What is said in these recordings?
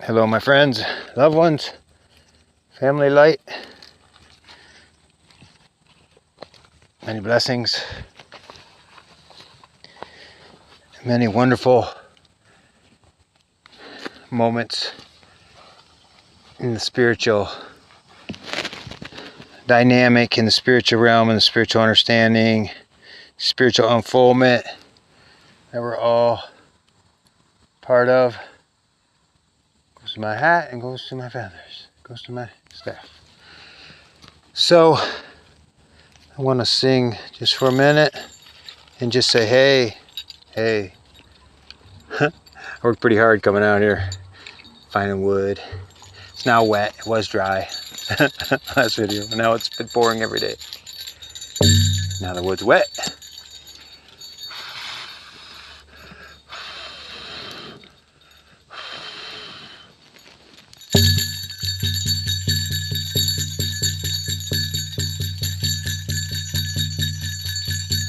Hello, my friends, loved ones, family light. Many blessings, many wonderful moments in the spiritual dynamic, in the spiritual realm, in the spiritual understanding, spiritual unfoldment that we're all part of. Goes to my hat and goes to my feathers, goes to my staff. So I want to sing just for a minute and just say, hey. I worked pretty hard coming out here, finding wood. It's now wet, it was dry last video. Now it's been pouring every day. Now the wood's wet.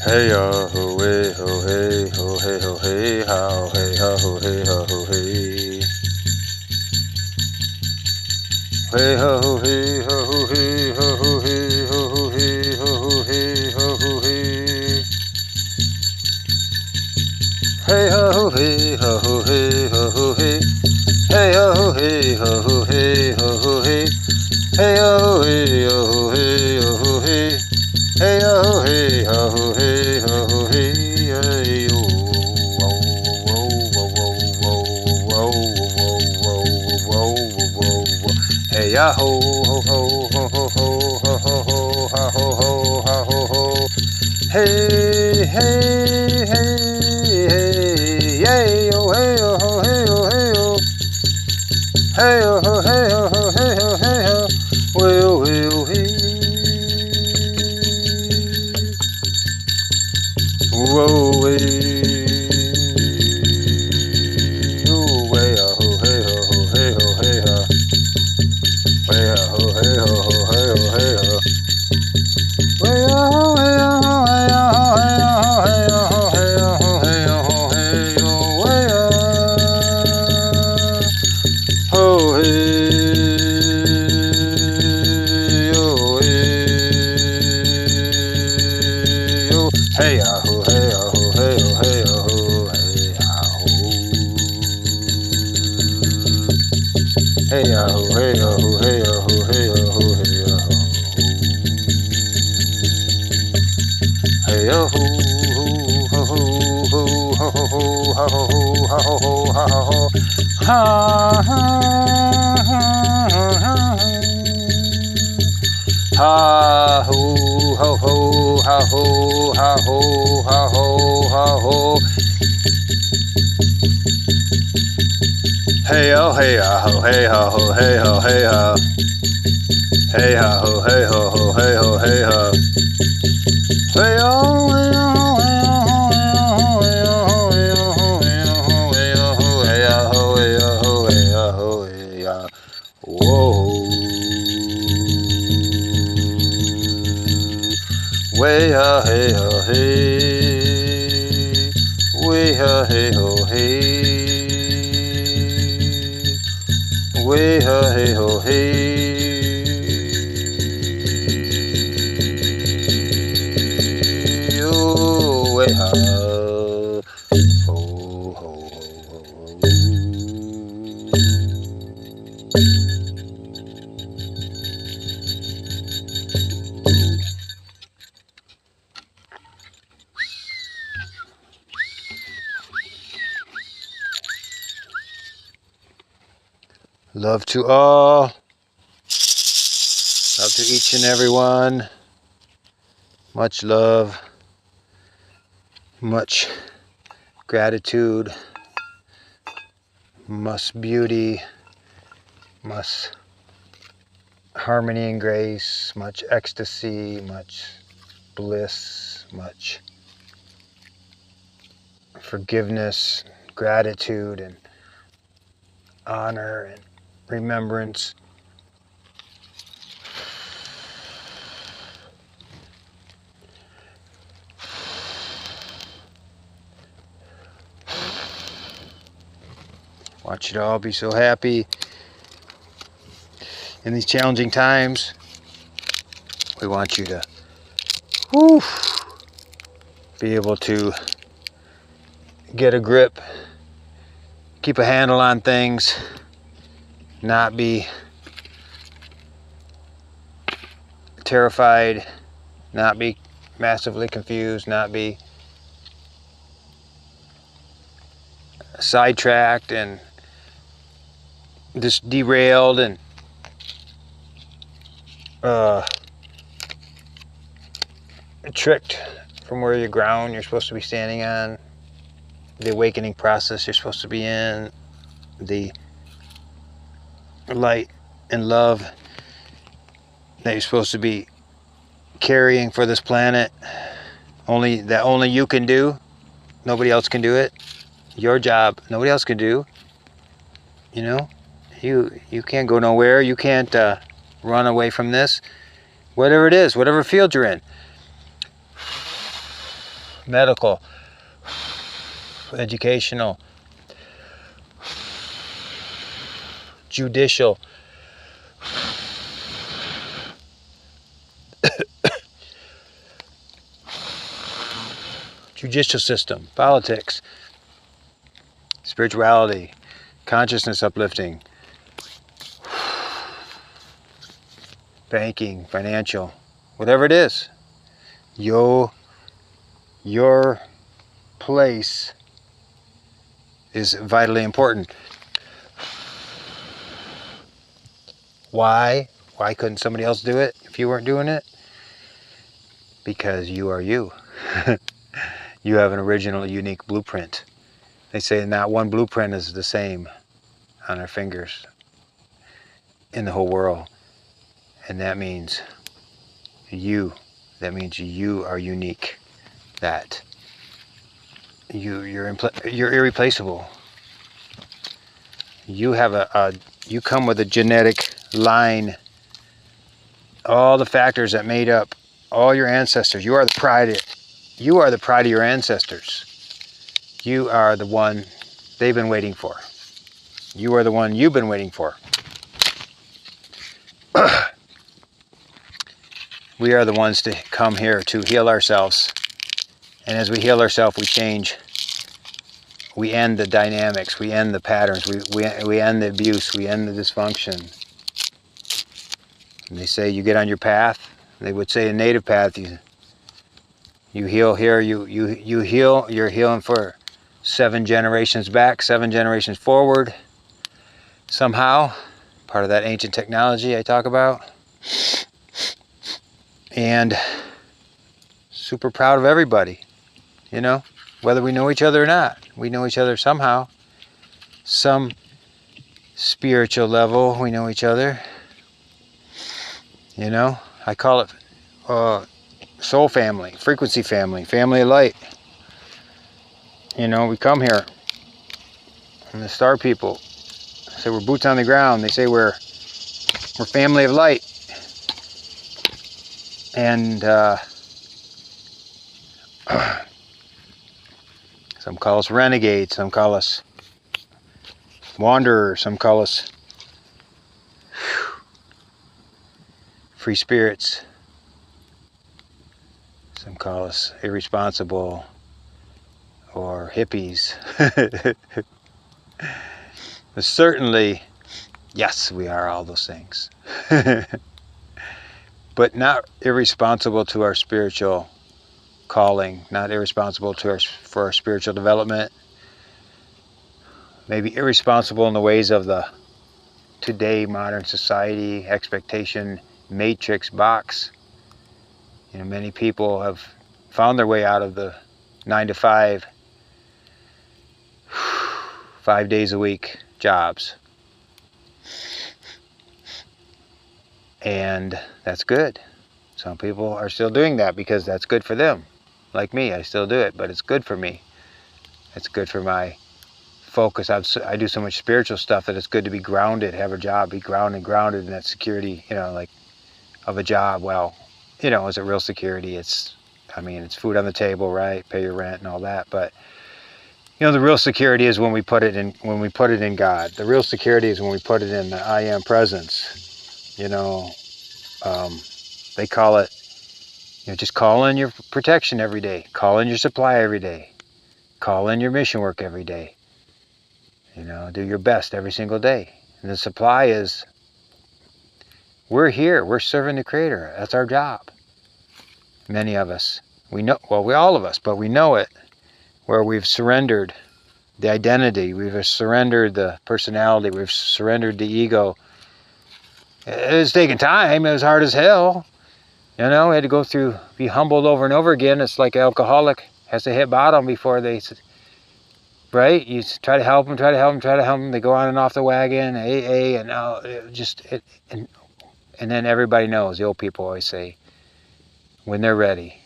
Hey ho hey ho hey ho hey ho hey how hey ho hey ho hey. Hey ho hey ho hey ho hey ho hey ho hey ho hey. Hey ho hey ho hey ho hey. Hey ho hey ho hey ho hey. Hey ho hey ho hey ho hey. Hey ho hey ho hey ho hey hey oh hey ya ho ho ho ho ho ho ho ho ha ho ho ha ho ho hey hey hey hey yay oh hey oh hey oh hey oh hey oh hey oh hey oh hey oh way oh hey whoa, way, oh, way, oh, hey, ho, hey, ho, hey, ho, way, oh, hey, ho, hey, ho, hey, ho, way, oh, hey, oh, hey, oh, hey, oh, hey, oh, hey, oh, hey, oh, way, oh, hey, oh, hey, oh, hey, oh, hey, oh, hey, hey, oh, hey, oh, hey, oh, hey, oh, hey, oh, hey, oh, ho, ho, ho, ho, ho, ho, ho, ho, ho, ho, ho, ha, ha, ha, ho, ho, ho, ha, ho, ha, ho, ha, ho, ha, ho. Hey oh hey ho hey ho hey ho hey ho hey ho hey ho hey ho hey ho hey oh hey oh hey oh hey oh hey oh hey oh hey oh hey oh hey oh hey oh whoa way ha hey ho hey way ha hey ho hey way ha hey ho hey oh way ha ho ho ho ho. Love to all. Love to each and every one. Much love. Much gratitude. Much beauty. Much harmony and grace. Much ecstasy. Much bliss. Much forgiveness. Gratitude and honor and remembrance. Watch it all be so happy, in these challenging times, we want you to whew, be able to get a grip, keep a handle on things, not be terrified, not be massively confused, not be sidetracked and just derailed and tricked from where your ground you're supposed to be standing on, the awakening process you're supposed to be in, the light and love that you're supposed to be carrying for this planet, only you can do. Nobody else can do it. Your job, nobody else can do. You know, you can't go nowhere. You can't run away from this. Whatever it is, whatever field you're in, medical, educational, judicial, judicial system, politics, spirituality, consciousness uplifting, banking, financial, whatever it is, your place is vitally important. Why couldn't somebody else do it if you weren't doing it? Because you are you. You have an original, unique blueprint. They say not one blueprint is the same on our fingers in the whole world. And that means you. That means you are unique. That you're irreplaceable. You have you come with a genetic line. All the factors that made up all your ancestors. You are the pride. You are the pride of your ancestors. You are the one they've been waiting for. You are the one you've been waiting for. We are the ones to come here to heal ourselves. And as we heal ourselves, we change. We end the dynamics. We end the patterns. We end the abuse. We end the dysfunction. And they say you get on your path. They would say a native path. You heal here. You heal. You're healing for 7 generations back, 7 generations forward. Somehow, part of that ancient technology I talk about. And super proud of everybody, you know, whether we know each other or not. We know each other somehow. Some spiritual level, we know each other. You know, I call it soul family, frequency family, family of light. You know, we come here, and the star people say we're boots on the ground. They say we're family of light. And some call us renegades, some call us wanderers, some call us free spirits, some call us irresponsible or hippies. But certainly, yes, we are all those things. But not irresponsible to our spiritual calling, not irresponsible to for our spiritual development. Maybe irresponsible in the ways of the today modern society, expectation, matrix box. You know, many people have found their way out of the 9 to 5, 5 days a week jobs. And that's good. Some people are still doing that because that's good for them. Like me, I still do it, but it's good for me. It's good for my focus. I do so much spiritual stuff that it's good to be grounded, have a job, be grounded in that security, you know, like of a job. Well, you know, is it real security? It's food on the table, right? Pay your rent and all that. But you know, the real security is when we put it in God. The real security is when we put it in the I am presence. You know, they call it, just call in your protection every day. Call in your supply every day. Call in your mission work every day. Do your best every single day. And the supply is, we're here. We're serving the Creator. That's our job. Many of us. We know, well, all of us, but we know it, where we've surrendered the identity. We've surrendered the personality. We've surrendered the ego. It's taken time. It was hard as hell. We had to go through, be humbled over and over again. It's like an alcoholic has to hit bottom before they, right? You try to help them, try to help them, try to help them. They go on and off the wagon, AA, and then everybody knows. The old people always say, when they're ready,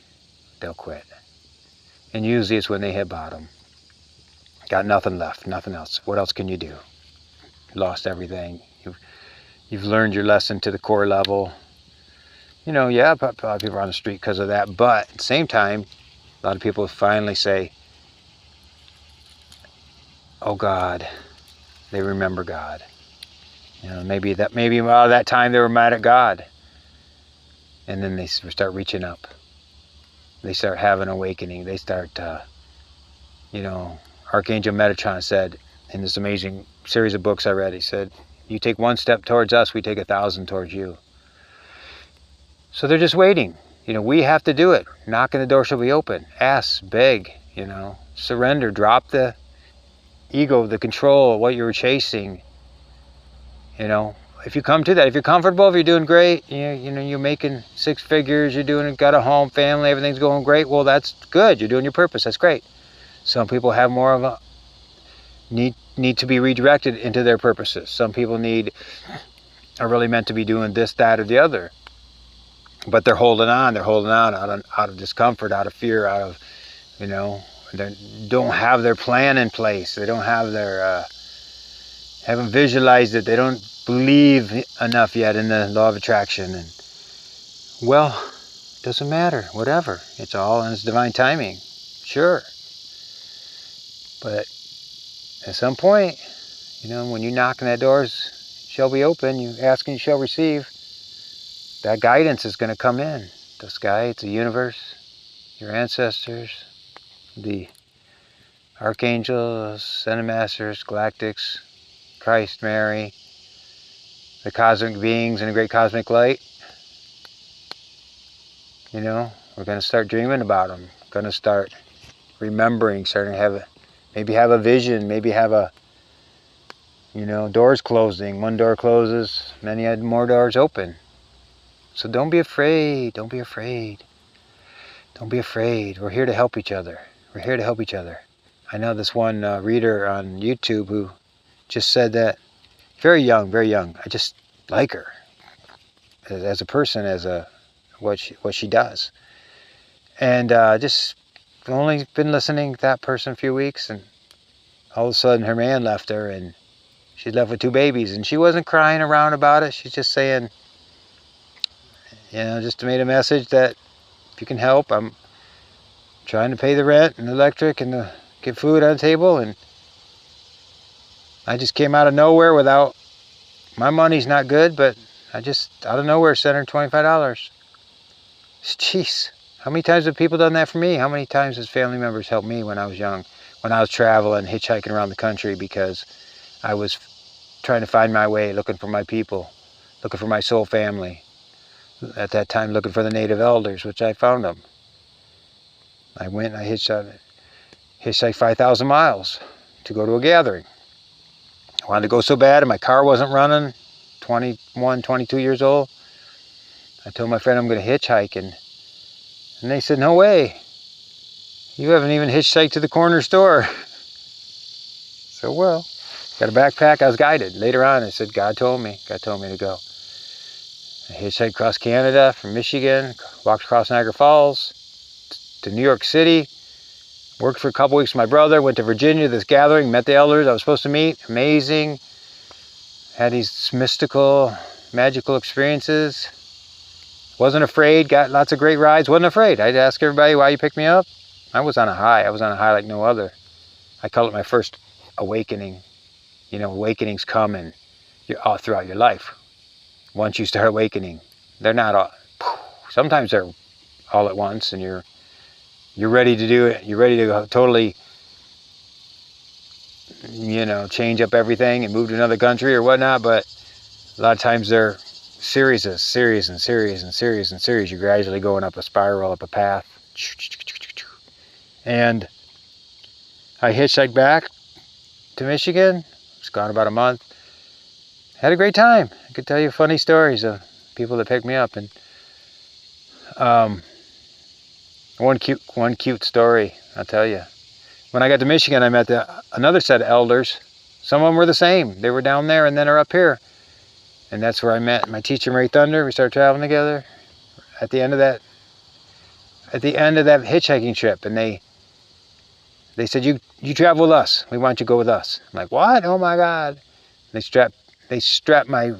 they'll quit. And usually it's when they hit bottom. Got nothing left, nothing else. What else can you do? Lost everything. You've learned your lesson to the core level. Yeah, a lot of people are on the street because of that. But at the same time, a lot of people finally say, oh God, they remember God. Maybe a lot of that time they were mad at God. And then they start reaching up. They start having awakening. They start, Archangel Metatron said in this amazing series of books I read, he said, you take one step towards us, we take 1,000 towards you. So they're just waiting. We have to do it. Knock and the door shall be open. Ask, beg, surrender, drop the ego, the control, what you were chasing. If you come to that, if you're comfortable, if you're doing great, you're making 6 figures, got a home, family, everything's going great, well, that's good. You're doing your purpose. That's great. Some people have more of a need to be redirected into their purposes. Some people are really meant to be doing this, that, or the other. But they're holding on. They're holding on out of discomfort, out of fear, out of, they don't have their plan in place. They don't have their, haven't visualized it. They don't believe enough yet in the law of attraction. And, well, doesn't matter. Whatever. It's all in its divine timing. Sure. But at some point, when you knock on that doors shall be open, you ask and you shall receive. That guidance is going to come in. The sky, it's the universe, your ancestors, the archangels, ascended masters, galactics, Christ, Mary, the cosmic beings in the great cosmic light. We're going to start dreaming about them. Going to start remembering, starting to maybe have a vision, maybe have a, doors closing. One door closes, many more doors open. So don't be afraid. Don't be afraid. Don't be afraid. We're here to help each other. We're here to help each other. I know this one reader on YouTube who just said that, very young. I just like her as a person, as what she does. And just only been listening to that person a few weeks, and all of a sudden her man left her, and she's left with 2 babies, and she wasn't crying around about it. She's just saying, just made a message that if you can help, I'm trying to pay the rent and the electric and get food on the table, and I just came out of nowhere without, my money's not good, but I just out of nowhere sent her $25. Jeez, how many times have people done that for me? How many times has family members helped me when I was young, when I was traveling, hitchhiking around the country because I was trying to find my way, looking for my people, looking for my soul family. At that time, looking for the native elders, which I found them. I went, I hitchhiked 5,000 miles to go to a gathering. I wanted to go so bad, and my car wasn't running, 21, 22 years old. I told my friend I'm going to hitchhike, and they said, no way. You haven't even hitchhiked to the corner store. So, well, got a backpack. I was guided. Later on, I said, God told me to go. I hitchhiked across Canada from Michigan, walked across Niagara Falls to New York City, worked for a couple weeks with my brother, went to Virginia to this gathering, met the elders I was supposed to meet. Amazing. Had these mystical, magical experiences. Wasn't afraid, got lots of great rides, wasn't afraid. I'd ask everybody why you picked me up. I was on a high. I was on a high like no other. I call it my first awakening. Awakenings come all throughout your life. once you start awakening. They're not all, sometimes they're all at once, and you're ready to do it. You're ready to go totally, you know, change up everything and move to another country or whatnot. But a lot of times they're series and series. You're gradually going up a spiral, up a path. And I hitchhiked back to Michigan. It's gone about a month. Had a great time. I could tell you funny stories of people that picked me up. And one cute story, I'll tell you. When I got to Michigan, I met another set of elders. Some of them were the same. They were down there and then are up here. And that's where I met my teacher, Mary Thunder. We started traveling together at the end of that hitchhiking trip. And they said, you travel with us. We want you to go with us. I'm like, what? Oh my God. They strapped my,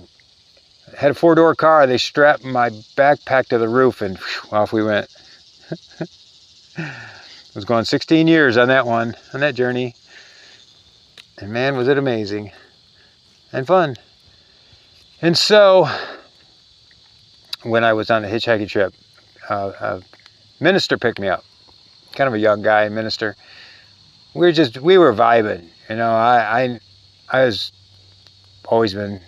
had a 4-door car. They strapped my backpack to the roof, and whew, off we went. I was going 16 years on that journey. And man, was it amazing and fun. And so when I was on the hitchhiking trip, a minister picked me up, kind of a young guy, minister. We were vibing. You know, I was always been,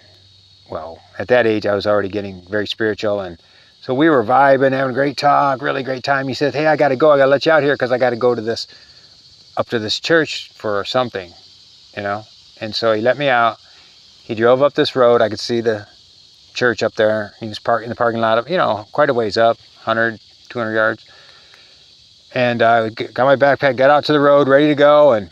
well, at that age, I was already getting very spiritual. And so we were vibing, having a great talk, really great time. He said, hey, I got to go. I got to let you out here because I got to go up to this church for something, you know. And so he let me out. He drove up this road. I could see the church up there. He was parked in the parking lot, you know, quite a ways up, 100, 200 yards. And I got my backpack, got out to the road, ready to go. And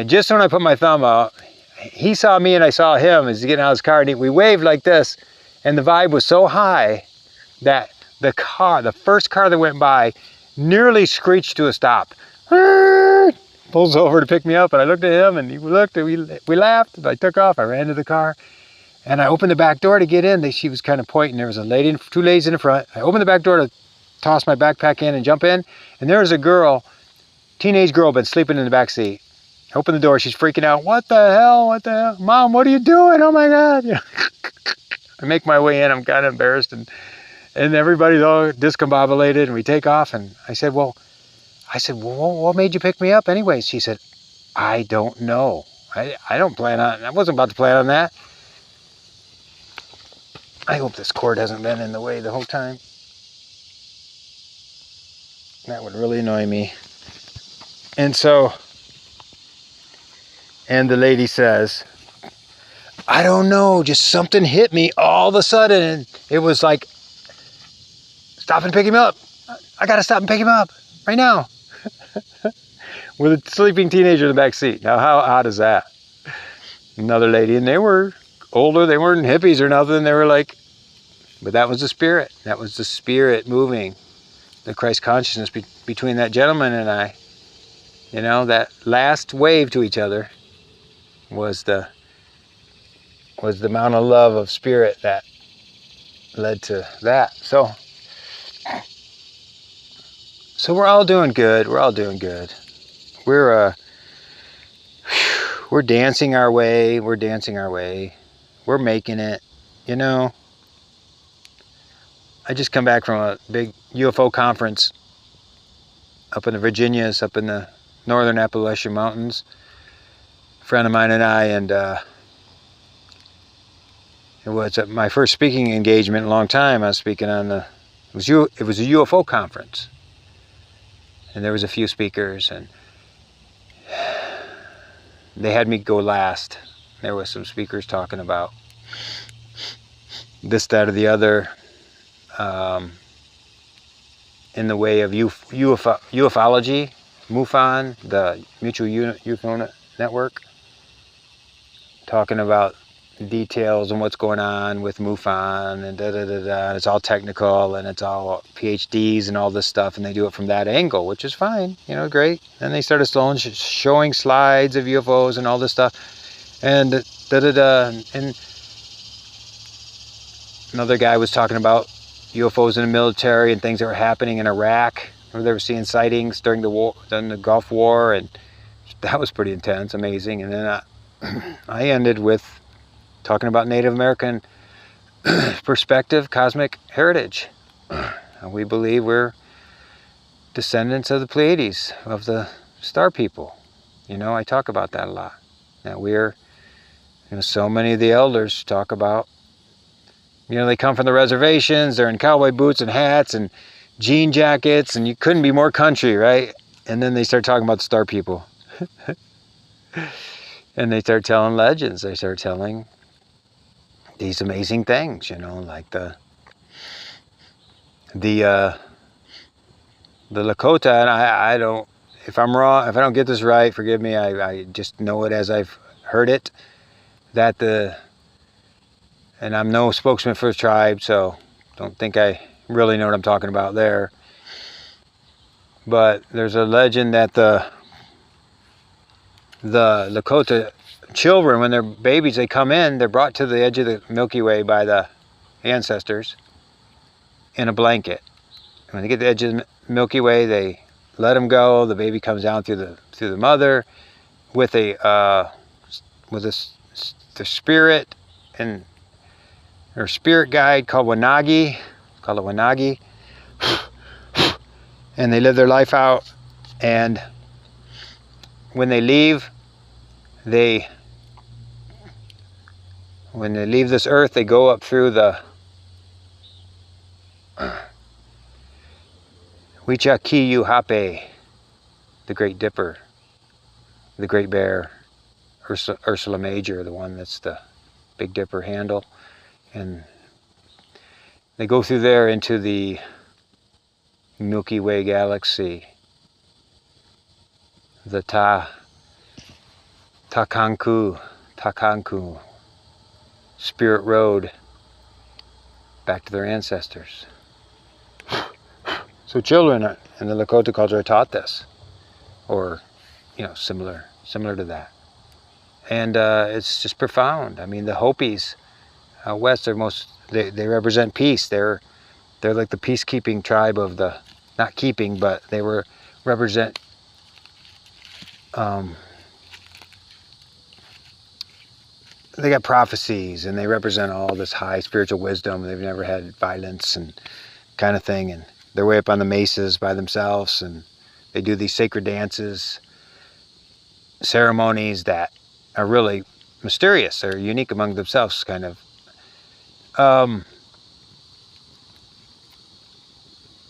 just when I put my thumb out, he saw me and I saw him as he's getting out of his car. And we waved like this. And the vibe was so high that the first car that went by nearly screeched to a stop. Pulls over to pick me up, and I looked at him, and he looked, and we laughed, and I took off. I ran to the car, and I opened the back door to get in. She was kind of pointing. There was two ladies in the front. I opened the back door to toss my backpack in and jump in, and there was a girl, teenage girl, been sleeping in the back seat. I opened the door. She's freaking out. What the hell? Mom, what are you doing? Oh, my God. Yeah. I make my way in. I'm kind of embarrassed, and everybody's all discombobulated, and we take off, and I said, well, what made you pick me up anyways? She said, I don't know. I wasn't about to plan on that. I hope this cord hasn't been in the way the whole time. That would really annoy me. And the lady says, I don't know, just something hit me all of a sudden, and it was like, stop and pick him up. I got to stop and pick him up right now. With a sleeping teenager in the back seat. Now, how odd is that? Another lady, and they were older. They weren't hippies or nothing. They were like, but that was the spirit. That was the spirit moving, the Christ consciousness between that gentleman and I. You know, that last wave to each other was the amount of love of spirit that led to that. So we're all doing good. We're all doing good. We're dancing our way. We're dancing our way. We're making it. You know, I just come back from a big UFO conference up in the Virginias, up in the northern Appalachian Mountains. A friend of mine and I, and it was my first speaking engagement in a long time. I was speaking on it was a UFO conference. And there was a few speakers, and they had me go last. There was some speakers talking about this, that, or the other, in the way of ufology, MUFON, the Mutual UFO Network, talking about details on what's going on with MUFON and da-da-da-da. It's all technical, and it's all PhDs and all this stuff, and they do it from that angle, which is fine, you know, great. And they started showing slides of UFOs and all this stuff, and da-da-da. And another guy was talking about UFOs in the military and things that were happening in Iraq, where they were seeing sightings during the Gulf War, and that was pretty intense, amazing. And then I ended with talking about Native American perspective, cosmic heritage. We believe we're descendants of the Pleiades, of the star people. You know, I talk about that a lot. That we're, you know, so many of the elders talk about, you know, they come from the reservations, they're in cowboy boots and hats and jean jackets, and you couldn't be more country, right? And then they start talking about the star people. And they start telling legends. They start telling these amazing things, you know, like the Lakota, and I don't, if I'm wrong, if I don't get this right, forgive me, I just know it as I've heard it, that and I'm no spokesman for the tribe, so don't think I really know what I'm talking about there. But there's a legend that the Lakota children, when they're babies, they come in, they're brought to the edge of the Milky Way by the ancestors in a blanket. When they get to the edge of the Milky Way, they let them go. The baby comes down through the mother with the spirit and her spirit guide called Wanagi, call it Wanagi, and they live their life out. And when they leave, when they leave this earth, they go up through the Wichaki-Uhape, the Great Dipper, the Great Bear, Ursula Major, the one that's the Big Dipper handle. And they go through there into the Milky Way galaxy, the Takanku Spirit Road, back to their ancestors. So children in the Lakota culture are taught this, or, you know, similar to that. And it's just profound. I mean, the Hopis out west are they represent peace. They're like the peacekeeping tribe of the, not keeping, but they represent they got prophecies, and they represent all this high spiritual wisdom. They've never had violence and kind of thing, and they're way up on the mesas by themselves, and they do these sacred dances, ceremonies that are really mysterious. They're unique among themselves, kind of.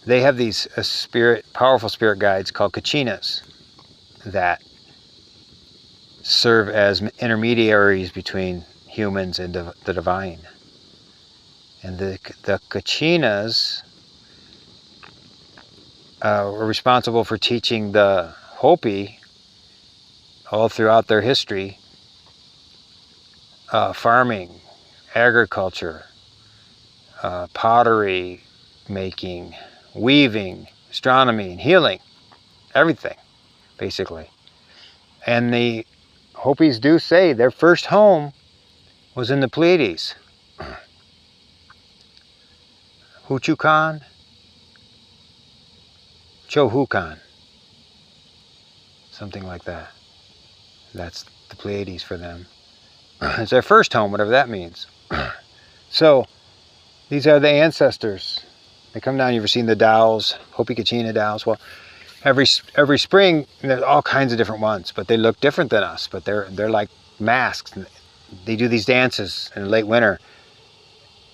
They have these powerful spirit guides called Kachinas that serve as intermediaries between humans and the divine. And the Kachinas were responsible for teaching the Hopi all throughout their history farming, agriculture, pottery making, weaving, astronomy, and healing, everything, basically. And the Hopis do say their first home was in the Pleiades. Huchukan, Chohukan, something like that. That's the Pleiades for them. It's their first home, whatever that means. So these are the ancestors. They come down. You've ever seen the dowels, Hopi Kachina dowels? Well, every spring there's all kinds of different ones, but they look different than us. But they're like masks. They do these dances in the late winter.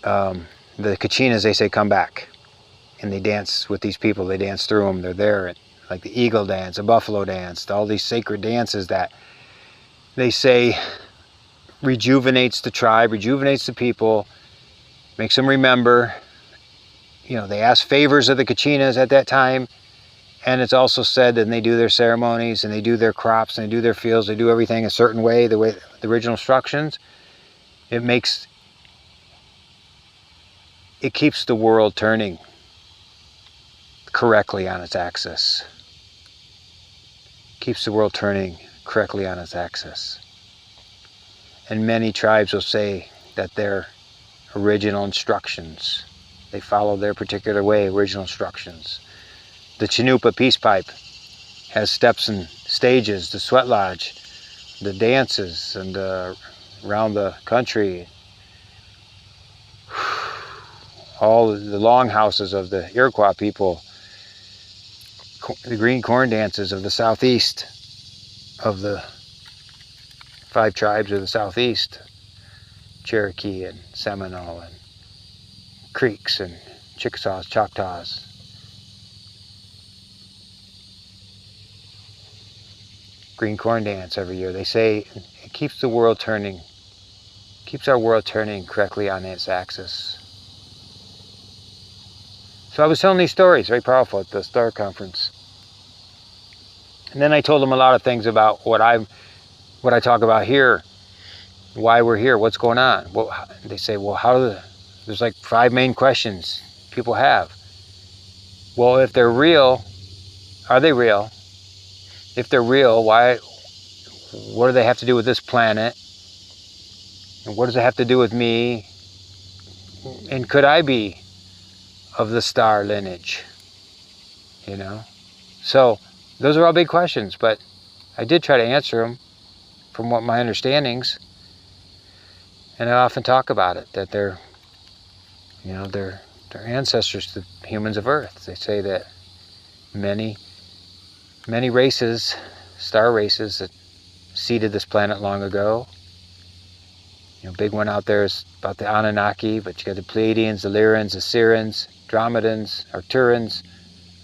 The Kachinas, they say, come back, and they dance with these people. They dance through them. They're there, like the eagle dance, a buffalo dance, all these sacred dances that they say rejuvenates the tribe, rejuvenates the people, makes them remember. You know, they ask favors of the Kachinas at that time, and it's also said that they do their ceremonies, and they do their crops, and they do their fields, they do everything a certain way, the way the original instructions. It keeps the world turning correctly on its axis. Keeps the world turning correctly on its axis. And many tribes will say that their original instructions, they follow their particular way, original instructions. The Chinoopa Peace Pipe has steps and stages, the Sweat Lodge, the dances, and around the country. all the longhouses of the Iroquois people, the green corn dances of the southeast, of the 5 tribes of the southeast, Cherokee and Seminole and Creeks and Chickasaws, Choctaws. Green corn dance every year. They say it keeps the world turning, keeps our world turning correctly on its axis. So I was telling these stories, very powerful, at the Star Conference. And then I told them a lot of things about what I talk about here, why we're here, what's going on. Well, they say, well, there's like 5 main questions people have. Well, if they're real, are they real? If they're real, what do they have to do with this planet? And what does it have to do with me? And could I be of the star lineage? You know? So, those are all big questions, but I did try to answer them from what my understandings. And I often talk about it, that they're ancestors to humans of Earth. They say that many races, star races, that seeded this planet long ago. Big one out there is about the Anunnaki, but you got the Pleiadians, the Lyrians, the Sirians, Dromedans,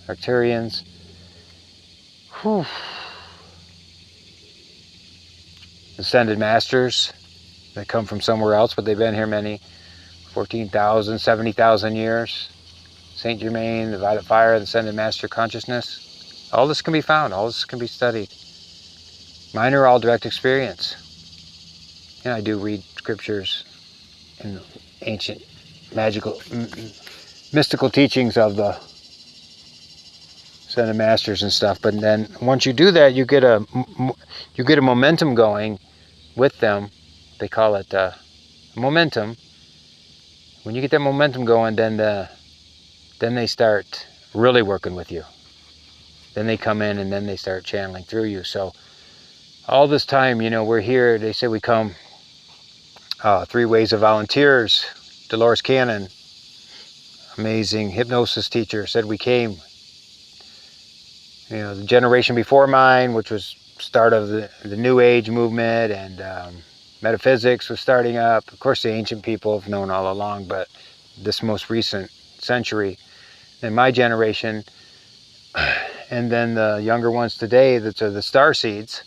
Arcturians. Whew. Ascended masters that come from somewhere else, but they've been here many 14,000, 70,000 years. Saint Germain, the Violet Fire, the Ascended Master Consciousness. All this can be found. All this can be studied. Mine are all direct experience. I do read scriptures and ancient, mystical teachings of the Ascended Masters and stuff. But then once you do that, you get a momentum going with them. They call it momentum. When you get that momentum going, then they start really working with you. Then they come in and then they start channeling through you. So all this time, we're here. They say we come 3 ways of volunteers. Dolores Cannon, amazing hypnosis teacher, said we came, the generation before mine, which was start of the New Age movement, and metaphysics was starting up. Of course, the ancient people have known all along, but this most recent century, and my generation, and then the younger ones today, that are the star seeds.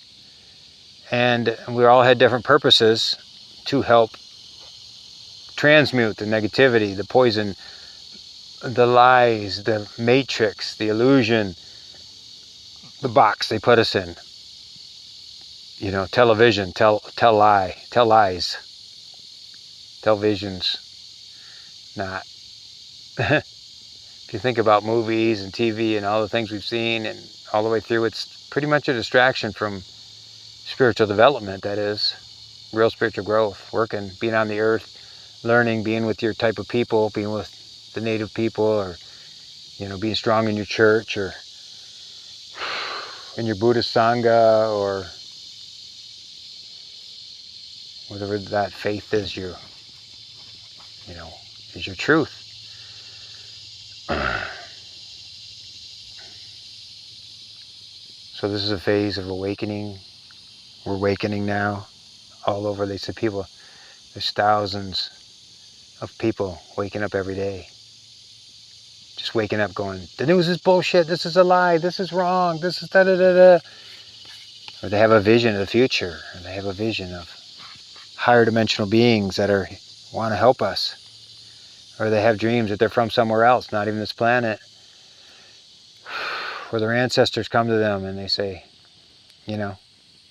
And we all had different purposes to help transmute the negativity, the poison, the lies, the matrix, the illusion, the box they put us in. Television, tell lies, tell visions, not. If you think about movies and TV and all the things we've seen and all the way through, it's pretty much a distraction from spiritual development, that is, real spiritual growth, working, being on the earth, learning, being with your type of people, being with the native people, or, being strong in your church, or in your Buddhist Sangha, or whatever that faith is, is your truth. So this is a phase of awakening. We're awakening now all over. They said there's thousands of people waking up every day. Just waking up going, the news is bullshit, this is a lie, this is wrong, this is da-da-da-da. Or they have a vision of the future, or they have a vision of higher dimensional beings that want to help us. Or they have dreams that they're from somewhere else, not even this planet. Or their ancestors come to them and they say,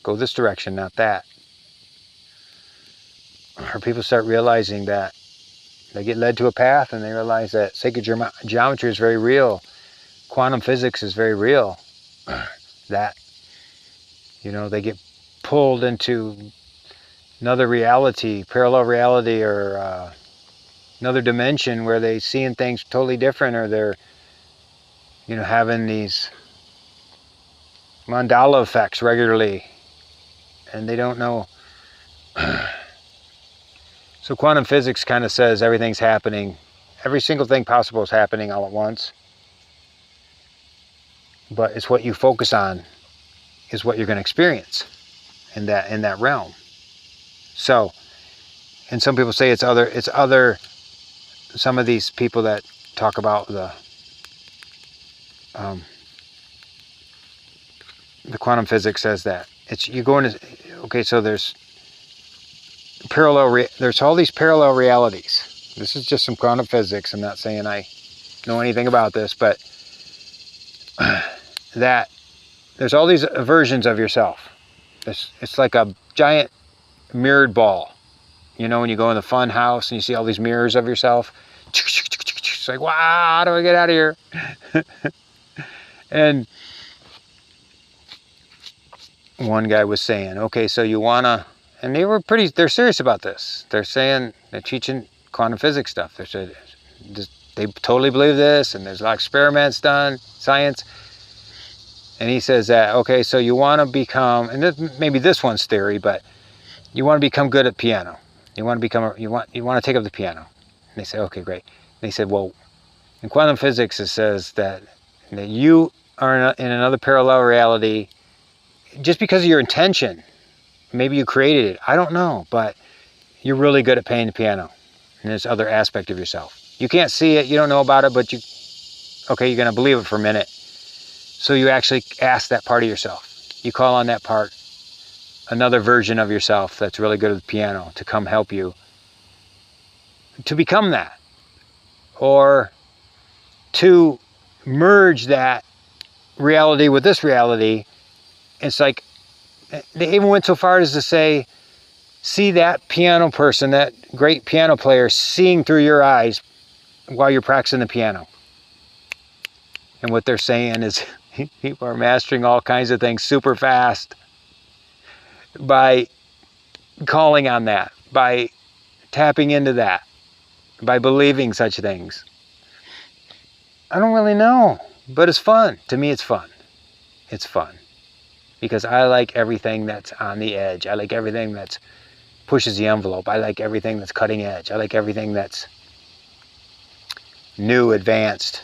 go this direction, not that. Or people start realizing that they get led to a path and they realize that sacred geometry is very real. Quantum physics is very real. That, they get pulled into another reality, parallel reality, or another dimension where they're seeing things totally different, or they're, having these mandala effects regularly, and they don't know. So quantum physics kind of says everything's happening every single thing possible is happening all at once. But it's what you focus on is what you're going to experience in that realm. So, and some people say it's other. Some of these people that talk about the quantum physics says that you're going to. Okay, so there's all these parallel realities. This is just some quantum physics. I'm not saying I know anything about this, but that there's all these versions of yourself. It's like a giant mirrored ball. You know, when you go in the fun house and you see all these mirrors of yourself, it's like, wow, how do I get out of here? And one guy was saying, okay, so you wanna, and they're serious about this. They're saying, they're teaching quantum physics stuff. They totally believe this, and there's a lot of experiments done, science. And he says that, okay, so you want to become, and maybe this one's theory, but you want to become good at piano. You want to take up the piano. And they say, okay, great. And they said, well, in quantum physics, it says that you are in another parallel reality just because of your intention. Maybe you created it. I don't know, but you're really good at playing the piano. And this other aspect of yourself. You can't see it. You don't know about it, but you're going to believe it for a minute. So you actually ask that part of yourself. You call on that part, another version of yourself that's really good at the piano, to come help you to become that. Or to merge that reality with this reality. It's like, they even went so far as to say, see that piano person, that great piano player, seeing through your eyes while you're practicing the piano. And what they're saying is, people are mastering all kinds of things super fast by calling on that, by tapping into that, by believing such things. I don't really know, but it's fun. To me, it's fun. It's fun. Because I like everything that's on the edge. I like everything that pushes the envelope. I like everything that's cutting edge. I like everything that's new, advanced,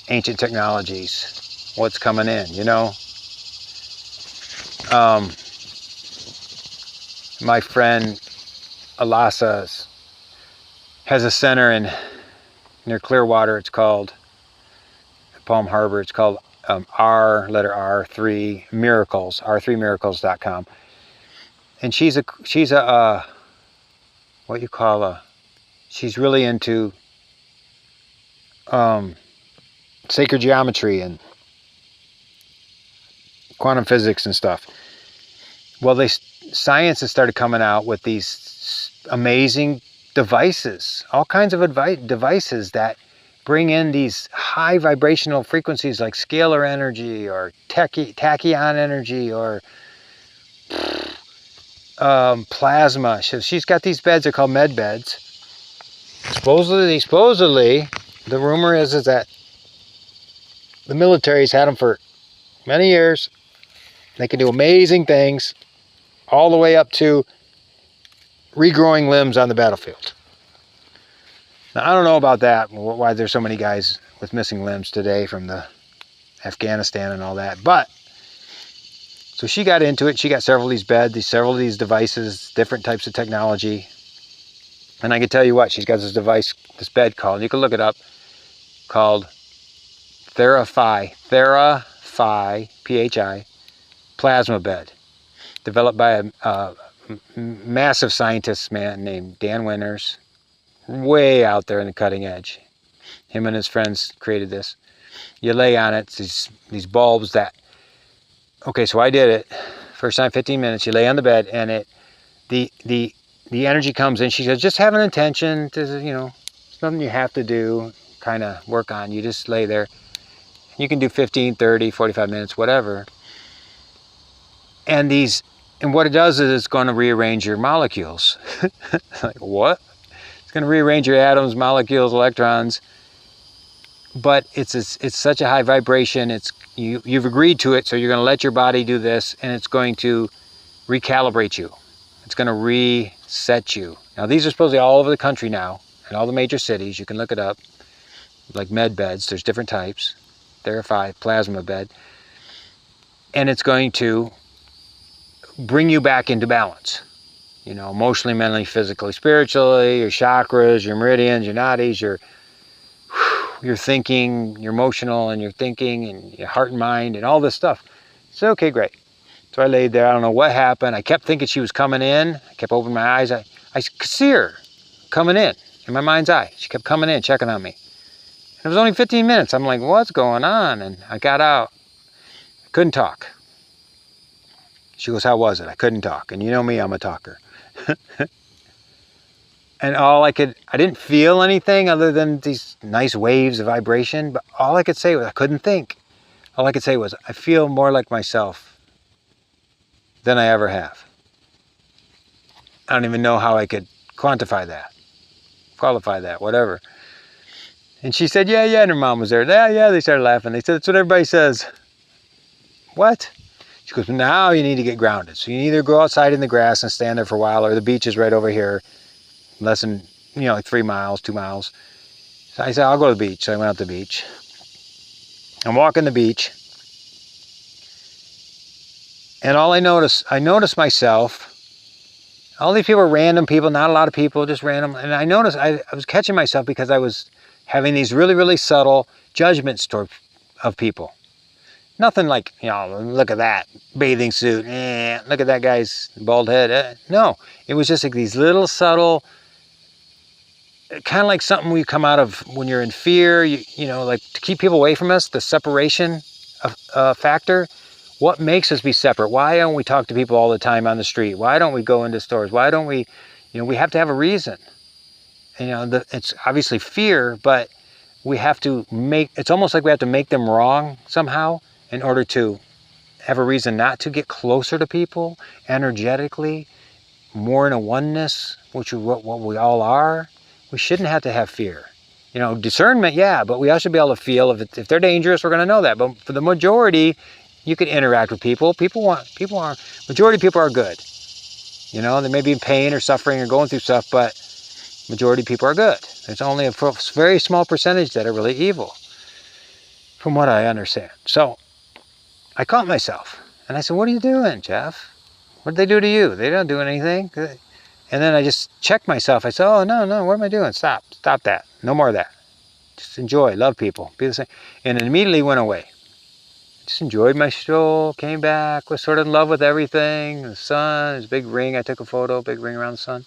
ancient technologies. What's coming in, you know? My friend Alasa has a center near Clearwater. It's called Palm Harbor. It's called R3 Miracles, r3miracles.com. And she's she's really into sacred geometry and quantum physics and stuff. Well, science has started coming out with these amazing devices, all kinds of devices that bring in these high vibrational frequencies like scalar energy or tachyon energy or plasma. She's got these beds, they're called med beds. Supposedly, the rumor is that the military's had them for many years. They can do amazing things, all the way up to regrowing limbs on the battlefield. Now, I don't know about that, why there's so many guys with missing limbs today from the Afghanistan and all that. But, so she got into it. She got several of these beds, several of these devices, different types of technology. And I can tell you what, she's got this device, this bed called, you can look it up, called TheraPhi, PHI, plasma bed. Developed by a massive scientist man named Dan Winters, way out there in the cutting edge. Him and his friends created this. You lay on it, these bulbs that, okay, so I did it. First time, 15 minutes, you lay on the bed and the energy comes in. She says, just have an intention to, it's nothing you have to do, kind of work on. You just lay there. You can do 15, 30, 45 minutes, whatever. And what it does is it's going to rearrange your molecules. Like, what? It's going to rearrange your atoms, molecules, electrons. But it's such a high vibration. You've agreed to it, so you're going to let your body do this, and it's going to recalibrate you. It's going to reset you. Now, these are supposedly all over the country now, in all the major cities. You can look it up, like med beds. There's different types. Therapy, plasma bed. And it's going to bring you back into balance. You know, emotionally, mentally, physically, spiritually, your chakras, your meridians, your nadis, your thinking, your emotional and your thinking and your heart and mind and all this stuff. So, okay, great. So I laid there. I don't know what happened. I kept thinking she was coming in. I kept opening my eyes. I could see her coming in my mind's eye. She kept coming in, checking on me. And it was only 15 minutes. I'm like, what's going on? And I got out. I couldn't talk. She goes, how was it? I couldn't talk. And you know me, I'm a talker. And I didn't feel anything other than these nice waves of vibration, but all I could say was, I couldn't think. All I could say was, I feel more like myself than I ever have. I don't even know how I could quantify that, qualify that, whatever. And she said, yeah, and her mom was there. Yeah, they started laughing. They said, that's what everybody says. What? She goes, now you need to get grounded. So you either go outside in the grass and stand there for a while, or the beach is right over here, less than, like 3 miles, 2 miles. So I said, I'll go to the beach. So I went out to the beach. I'm walking the beach. And I noticed myself, all these people are random people, not a lot of people, just random. And I noticed, I was catching myself because I was having these really, really subtle judgments of people. Nothing like, look at that bathing suit. Look at that guy's bald head. No, it was just like these little subtle, kind of like something we come out of when you're in fear, like to keep people away from us, the separation factor. What makes us be separate? Why don't we talk to people all the time on the street? Why don't we go into stores? Why don't we, we have to have a reason. It's obviously fear, but we have to it's almost like we have to make them wrong somehow in order to have a reason not to get closer to people energetically, more in a oneness, which is what we all are. We shouldn't have to have fear. Discernment, yeah, but we also should be able to feel if they're dangerous, we're going to know that. But for the majority, you can interact with people. Majority of people are good. They may be in pain or suffering or going through stuff, but majority of people are good. There's only a very small percentage that are really evil, from what I understand. So I caught myself and I said, what are you doing, Jeff? What did they do to you? They don't do anything. And then I just checked myself. I said, oh, no, what am I doing? Stop that. No more of that. Just enjoy, love people, be the same. And it immediately went away. Just enjoyed my stroll, came back, was sort of in love with everything. The sun, this big ring, I took a photo, big ring around the sun.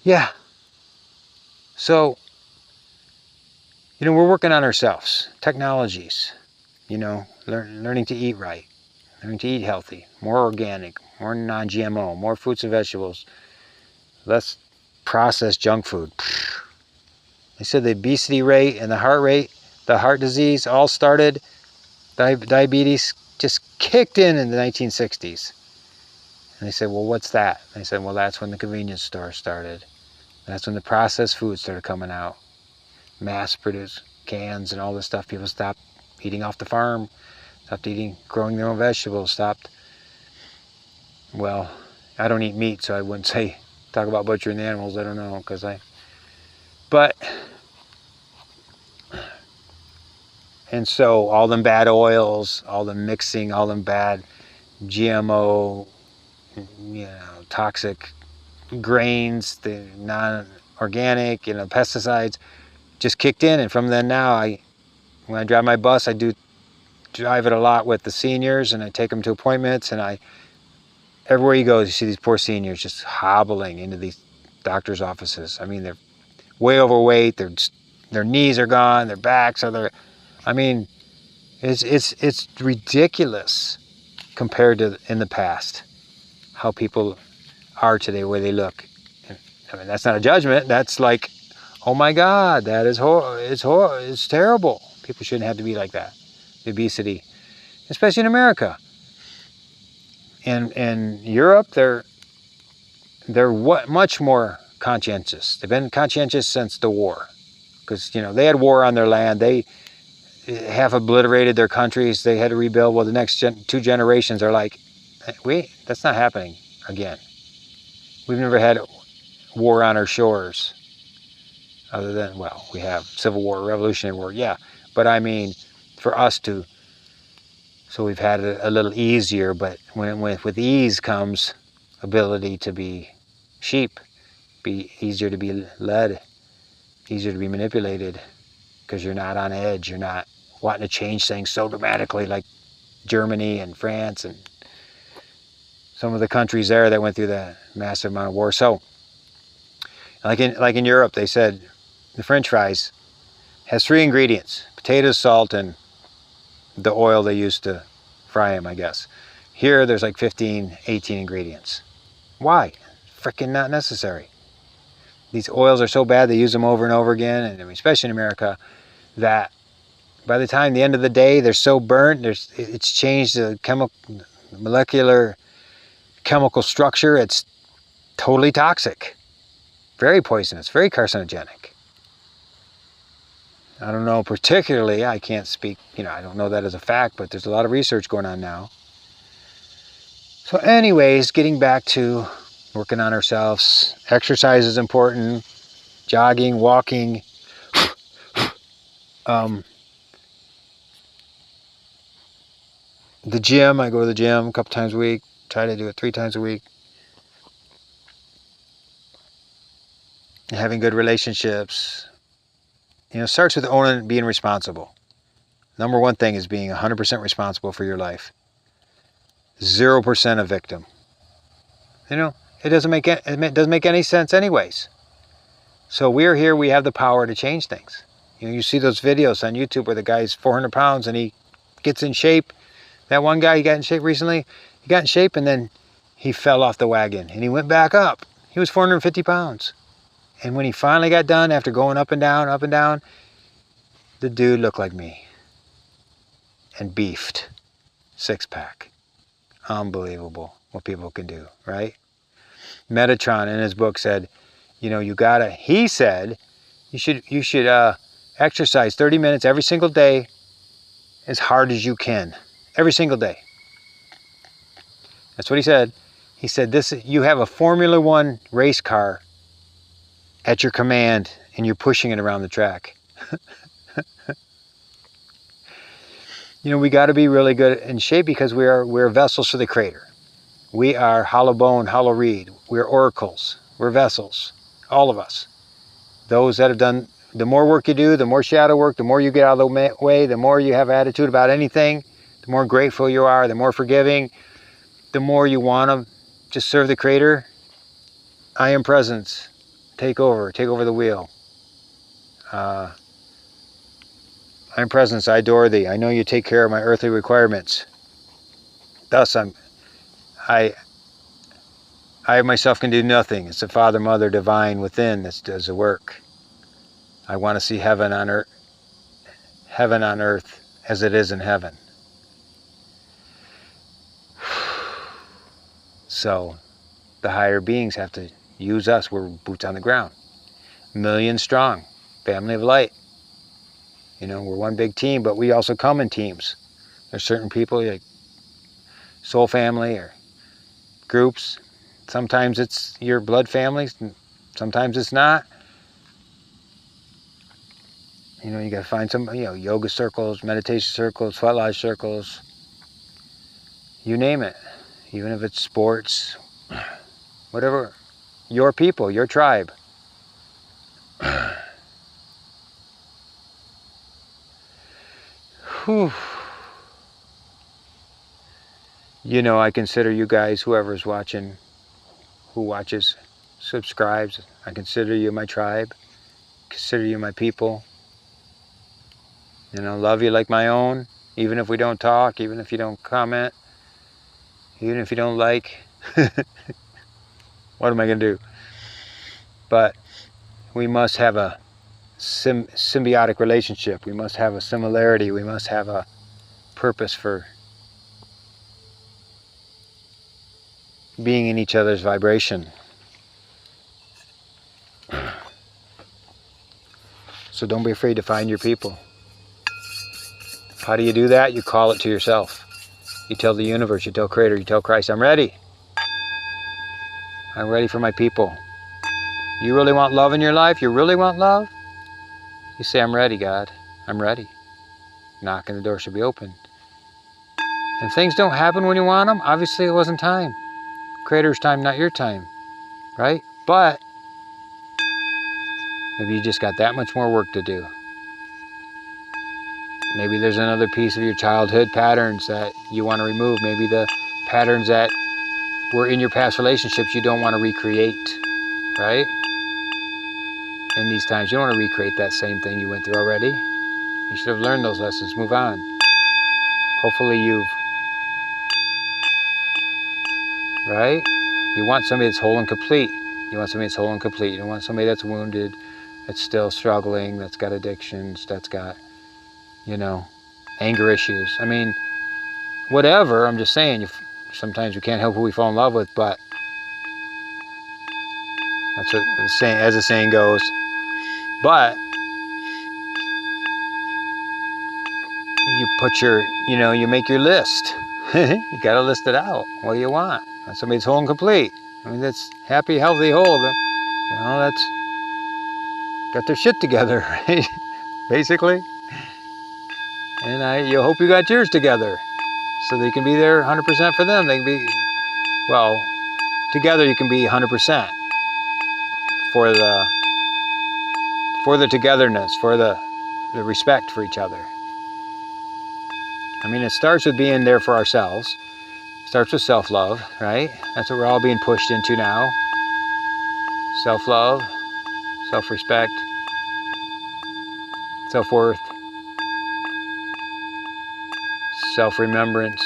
Yeah. So, we're working on ourselves, technologies, learning to eat right, learning to eat healthy, more organic, more non-GMO, more fruits and vegetables, less processed junk food. They said the obesity rate and the heart rate, the heart disease all started, diabetes just kicked in the 1960s. And they said, well, what's that? And they said, well, that's when the convenience store started. That's when the processed food started coming out. Mass-produced cans and all this stuff. People stopped eating off the farm, stopped growing their own vegetables, well, I don't eat meat, so I wouldn't talk about butchering the animals. I don't know, and so all them bad oils, all them mixing, all them bad GMO, toxic grains, the non-organic, pesticides just kicked in. And from then now, when I drive my bus, I do drive it a lot with the seniors, and I take them to appointments, and everywhere you go, you see these poor seniors just hobbling into these doctor's offices. I mean, they're way overweight, their knees are gone, their backs are it's ridiculous compared to in the past, how people are today, the way they look. That's not a judgment. That's like, oh my God, that is it's terrible. People shouldn't have to be like that. The obesity, especially in America. In Europe, they're much more conscientious. They've been conscientious since the war, because they had war on their land. They have obliterated their countries. They had to rebuild. Well, the next 2 generations are like, that's not happening again. We've never had war on our shores. Other than, well, we have Civil War, Revolutionary War, yeah. But I mean, for us to, so we've had it a little easier, but with ease comes ability to be sheep, be easier to be led, easier to be manipulated, because you're not on edge, you're not wanting to change things so dramatically like Germany and France and some of the countries there that went through that massive amount of war. So, like in Europe, they said the French fries has 3 ingredients: potatoes, salt, and the oil they used to fry them, I guess. Here, there's like 15, 18 ingredients. Why? Freaking not necessary. These oils are so bad, they use them over and over again, and I mean, especially in America, that by the time the end of the day, they're so burnt, it's changed the molecular chemical structure. It's totally toxic, very poisonous, very carcinogenic. I don't know particularly, I can't speak, I don't know that as a fact, but there's a lot of research going on now. So anyways, getting back to working on ourselves. Exercise is important. Jogging, walking. The gym, I go to the gym a couple times a week. Try to do it 3 times a week. Having good relationships. Starts with owning and being responsible. Number 1 thing is being 100% responsible for your life. 0% a victim. It doesn't make any sense anyways. So we're here, we have the power to change things. You see those videos on YouTube where the guy's 400 pounds and he gets in shape. That one guy, he got in shape recently. He got in shape and then he fell off the wagon and he went back up. He was 450 pounds. And when he finally got done, after going up and down, the dude looked like me. And beefed. 6-pack. Unbelievable what people can do, right? Metatron in his book said, he said, you should exercise 30 minutes every single day as hard as you can. Every single day. That's what he said. He said, you have a Formula 1 race car at your command and you're pushing it around the track. We got to be really good in shape because we're vessels for the Creator. We are hollow bone, hollow reed. We're oracles. We're vessels. All of us. Those that have done, the more work you do, the more shadow work, the more you get out of the way, the more you have attitude about anything, the more grateful you are, the more forgiving, the more you want to just serve the Creator. I am presence. Take over the wheel. I am presence, I adore thee. I know you take care of my earthly requirements. Thus I myself can do nothing. It's the Father, Mother, Divine within that does the work. I want to see heaven on earth as it is in heaven. So the higher beings have to use us. We're boots on the ground. 1 million strong. Family of light. We're one big team, but we also come in teams. There's certain people like soul family or groups. Sometimes it's your blood families, sometimes it's not. You got to find some, yoga circles, meditation circles, sweat lodge circles. You name it. Even if it's sports, whatever. Your people, your tribe. Whew. I consider you guys, whoever's watching, who watches, subscribes, I consider you my tribe, consider you my people. Love you like my own, even if we don't talk, even if you don't comment, even if you don't like. What am I going to do? But we must have a symbiotic relationship. We must have a similarity. We must have a purpose for being in each other's vibration. So don't be afraid to find your people. How do you do that? You call it to yourself. You tell the universe, you tell Creator, you tell Christ, I'm ready. I'm ready for my people. You really want love in your life? You really want love? You say, I'm ready, God. I'm ready. Knock and the door should be open. And if things don't happen when you want them, obviously it wasn't time. Creator's time, not your time, right? But maybe you just got that much more work to do. Maybe there's another piece of your childhood patterns that you want to remove. Maybe the patterns that were in your past relationships you don't want to recreate, right? In these times, you don't want to recreate that same thing you went through already. You should have learned those lessons. Move on. Hopefully you've, right? You want somebody that's whole and complete. You want somebody that's whole and complete. You don't want somebody that's wounded, that's still struggling, that's got addictions, that's got, anger issues. I mean, whatever. I'm just saying, sometimes we can't help who we fall in love with, but that's what the saying, as the saying goes. But you put you make your list. You got to list it out. What do you want? Somebody's whole and complete. I mean, that's happy, healthy, whole. That's got their shit together, right? Basically. And you hope you got yours together, so they can be there 100% for them. They can be, together you can be 100% for the togetherness, for the respect for each other. I mean, it starts with being there for ourselves. It starts with self-love, right? That's what we're all being pushed into now. Self-love, self-respect, self-worth, self-remembrance.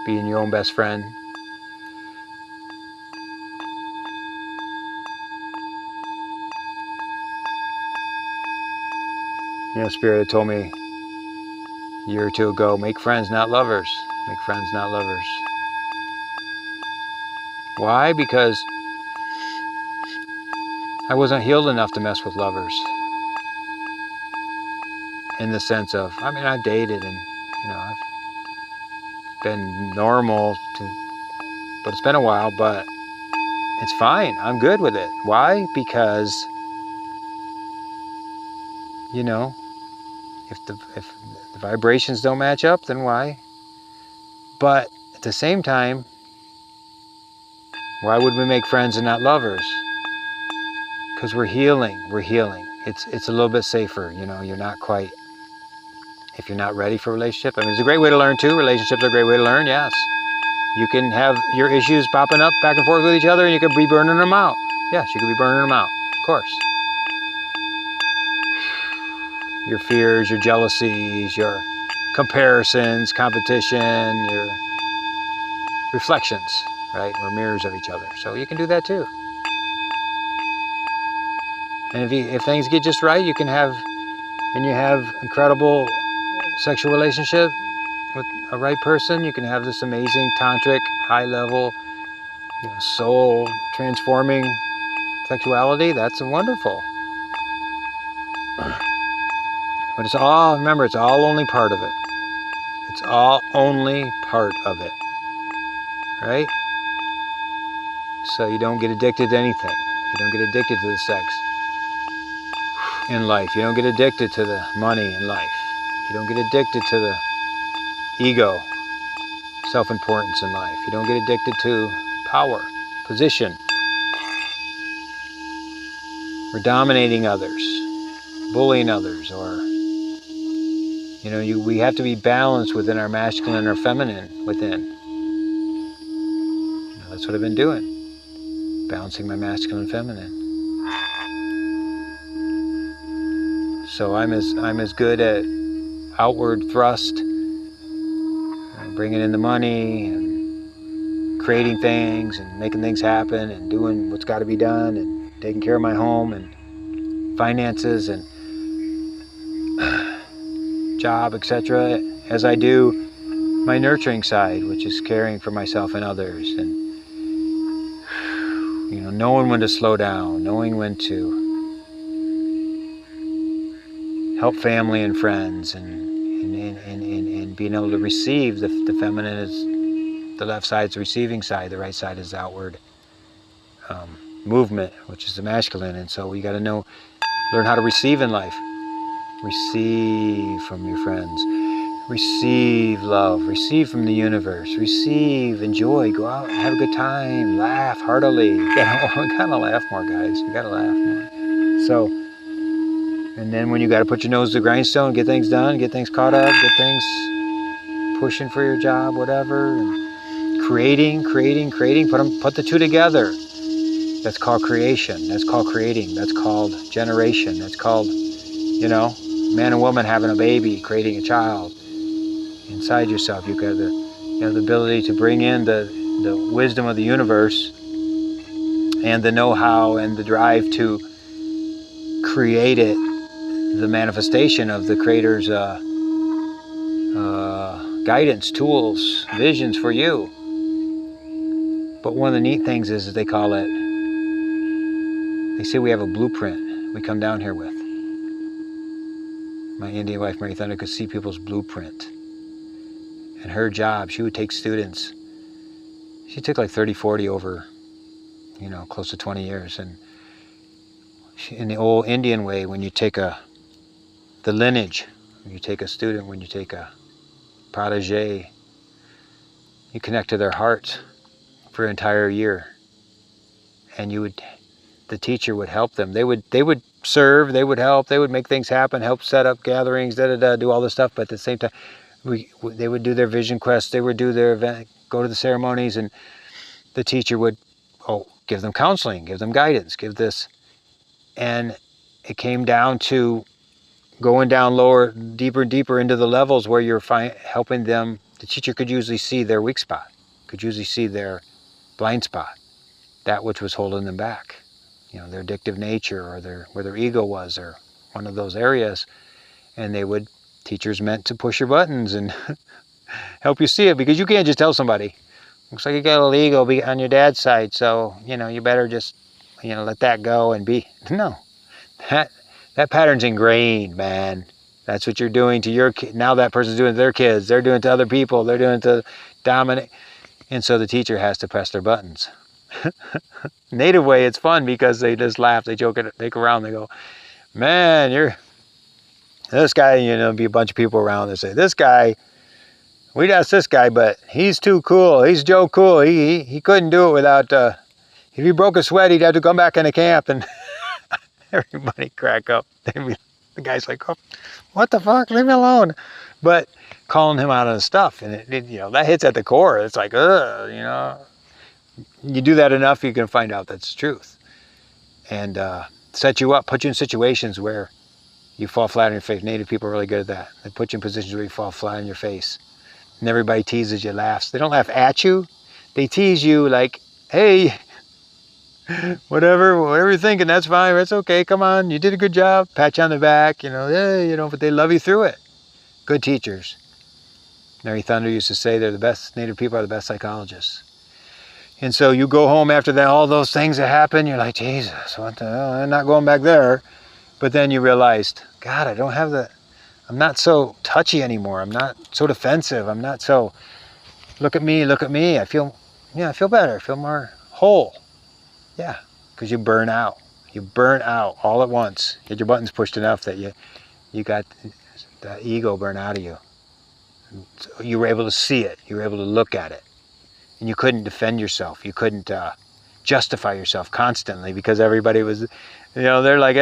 Being your own best friend. Spirit had told me a year or two ago, make friends, not lovers. Make friends, not lovers. Why? Because I wasn't healed enough to mess with lovers. In the sense of, I've dated and, I've been normal, but it's been a while, but it's fine. I'm good with it. Why? Because, if the vibrations don't match up, then why? But at the same time, why would we make friends and not lovers? Because we're healing. We're healing. It's a little bit safer. You're not quite, if you're not ready for a relationship. It's a great way to learn too. Relationships are a great way to learn, yes. You can have your issues popping up back and forth with each other and you could be burning them out. Yes, you could be burning them out, of course. Your fears, your jealousies, your comparisons, competition, your reflections, right? We're mirrors of each other. So you can do that too. And if things get just right, you have incredible sexual relationship with a right person, you can have this amazing tantric, high level, soul transforming sexuality. That's wonderful. But it's all only part of it. It's all only part of it. Right? So you don't get addicted to anything. You don't get addicted to the sex in life. You don't get addicted to the money in life. You don't get addicted to the ego, self-importance in life. You don't get addicted to power, position, or dominating others, bullying others, or we have to be balanced within our masculine and our feminine within. That's what I've been doing, balancing my masculine and feminine. So I'm as good at outward thrust, bringing in the money and creating things and making things happen and doing what's got to be done and taking care of my home and finances and job, etc., as I do my nurturing side, which is caring for myself and others, and knowing when to slow down, knowing when to help family and friends, and being able to receive. The feminine is, the left side is the receiving side, the right side is outward movement, which is the masculine. And so you got to learn how to receive in life. Receive from your friends. Receive love. Receive from the universe. Receive, enjoy, go out, have a good time, laugh heartily. You gotta laugh more, guys. You gotta laugh more. So, and then when you gotta put your nose to the grindstone, get things done, get things caught up, get things pushing for your job, whatever, and creating, put the two together. That's called creation. That's called creating. That's called generation. That's called, man and woman having a baby, creating a child inside yourself. You've got the ability to bring in the wisdom of the universe and the know-how and the drive to create it, the manifestation of the Creator's guidance, tools, visions for you. But one of the neat things is that they say we have a blueprint we come down here with. My Indian wife, Mary Thunder, could see people's blueprint. And her job, she would take students. She took like 30, 40 over, close to 20 years. And in the old Indian way, when you take the lineage, when you take a student, when you take a protege, you connect to their heart for an entire year. And the teacher would help them. They would serve, they would help, they would make things happen, help set up gatherings, do all this stuff. But at the same time, they would do their vision quests, they would do their event, go to the ceremonies, and the teacher would give them counseling, give them guidance, give this. And it came down to going down lower, deeper and deeper into the levels where you're helping them. The teacher could usually see their weak spot, could usually see their blind spot, that which was holding them back. Their addictive nature, or where their ego was, or one of those areas. And teachers meant to push your buttons and help you see it, because you can't just tell somebody, looks like you got a little ego on your dad's side, so, you better just, let that go and be. No, that pattern's ingrained, man. That's what you're doing to your kid. Now that person's doing it to their kids. They're doing it to other people. They're doing it to dominate. And so the teacher has to press their buttons. Native way, it's fun because they just laugh, they joke, they go around, they go, man, this guy, be a bunch of people around that say, this guy, we asked this guy, but he's too cool, he's Joe Cool, he couldn't do it without, if he broke a sweat, he'd have to come back into camp. And everybody crack up. The guy's like, oh, what the fuck, leave me alone. But calling him out on his stuff, and that hits at the core. It's like, you do that enough, you can find out that's the truth. And set you up, put you in situations where you fall flat on your face. Native people are really good at that. They put you in positions where you fall flat on your face. And everybody teases you, laughs. They don't laugh at you. They tease you like, hey, whatever you're thinking, that's fine, that's okay, come on, you did a good job. Pat you on the back, but they love you through it. Good teachers. Mary Thunder used to say they're the best, Native people are the best psychologists. And so you go home after that, all those things that happen, you're like, Jesus, what the hell? I'm not going back there. But then you realized, God, I'm not so touchy anymore. I'm not so defensive. I'm not so, look at me. I feel better. I feel more whole. Yeah, because you burn out. You burn out all at once. Get your buttons pushed enough that you got that ego burn out of you. So you were able to see it. You were able to look at it. And you couldn't defend yourself. You couldn't justify yourself constantly, because everybody was, they're like,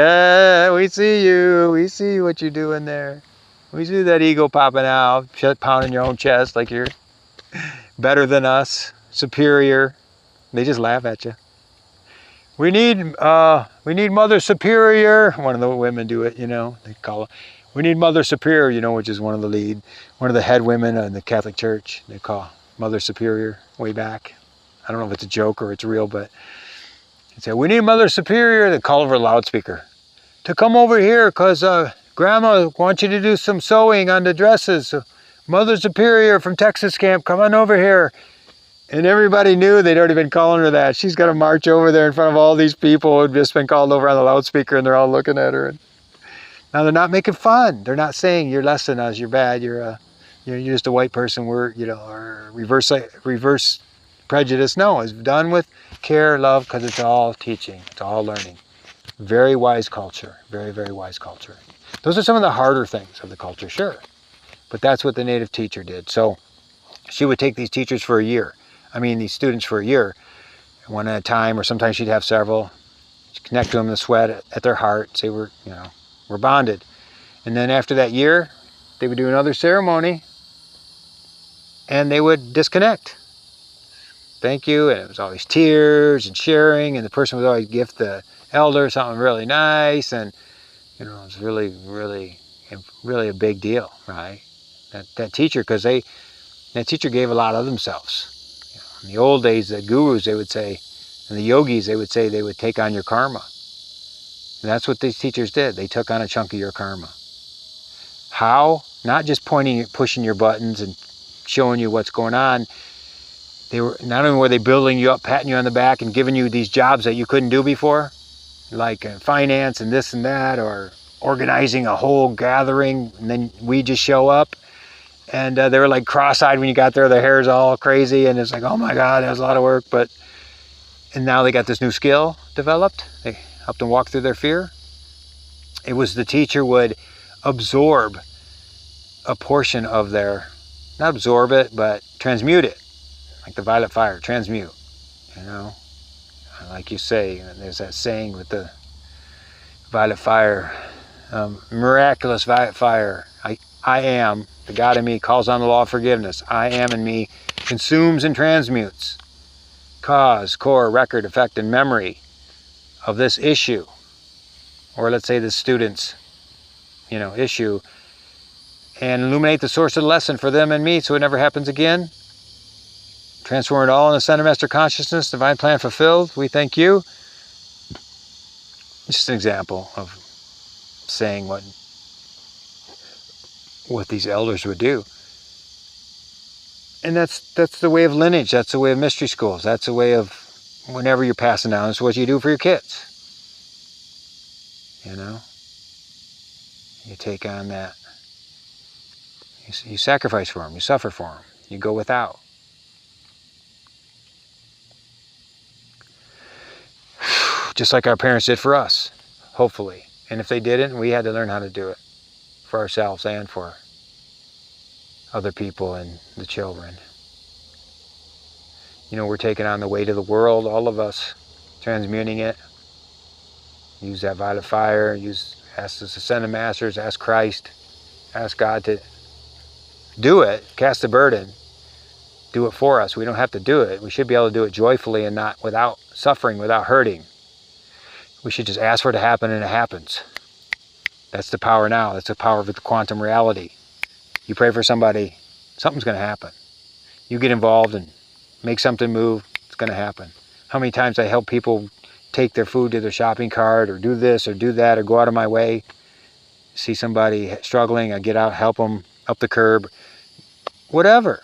we see you. We see what you're doing there. We see that ego popping out, pounding your own chest like you're better than us, superior. They just laugh at you. We need Mother Superior. One of the women do it, they call it. We need Mother Superior, which is one of the head women in the Catholic Church. They call Mother Superior way back. I don't know if it's a joke or it's real, but they say, we need Mother Superior. They call over a loudspeaker to come over here because Grandma wants you to do some sewing on the dresses. So Mother Superior from Texas camp, come on over here. And everybody knew they'd already been calling her that. She's got to march over there in front of all these people who had just been called over on the loudspeaker, and they're all looking at her. And now they're not making fun. They're not saying you're less than us, you're bad, you're just a white person. We're, or reverse prejudice. No, it's done with care, love, because it's all teaching. It's all learning. Very wise culture. Very, very wise culture. Those are some of the harder things of the culture, sure. But that's what the native teacher did. So she would take these teachers for a year. These students for a year, one at a time, or sometimes she'd have several. She'd connect to them in the sweat at their heart, say we're bonded. And then after that year, they would do another ceremony, and they would disconnect. Thank you, and it was always tears and sharing, and the person would always gift the elder something really nice, and it was really, really, really a big deal, right? That teacher, because that teacher gave a lot of themselves. In the old days, the gurus, they would say, and the yogis, they would say they would take on your karma. And that's what these teachers did. They took on a chunk of your karma. How? Not just pushing your buttons and showing you what's going on. They were not only were they building you up, patting you on the back, and giving you these jobs that you couldn't do before, like finance and this and that, or organizing a whole gathering, and then we just show up, and they were like cross-eyed when you got there. Their hair's all crazy, and it's like, oh my God, that was a lot of work. And now they got this new skill developed. They helped them walk through their fear. It was the teacher would absorb a portion of their, not absorb it, but transmute it. Like the violet fire, transmute, Like you say, there's that saying with the violet fire, miraculous violet fire. I am, the God in me calls on the law of forgiveness. I am in me consumes and transmutes cause, core, record, effect, and memory of this issue. Or let's say the student's, issue, and illuminate the source of the lesson for them and me so it never happens again. Transform it all in the center master consciousness, divine plan fulfilled. We thank you. Just an example of saying what these elders would do. And that's the way of lineage. That's the way of mystery schools. That's the way of whenever you're passing down. It's what you do for your kids. You take on that. You sacrifice for them. You suffer for them. You go without. Just like our parents did for us, hopefully. And if they didn't, we had to learn how to do it for ourselves and for other people and the children. We're taking on the weight of the world, all of us, transmuting it. Use that violet fire, ask the ascended masters, ask Christ, ask God to do it, cast the burden, do it for us. We don't have to do it. We should be able to do it joyfully and not without suffering, without hurting. We should just ask for it to happen, and it happens. That's the power now. That's the power of the quantum reality. You pray for somebody, something's going to happen. You get involved and make something move, it's going to happen. How many times I help people take their food to their shopping cart, or do this or do that, or go out of my way. See somebody struggling, I get out, help them up the curb. Whatever.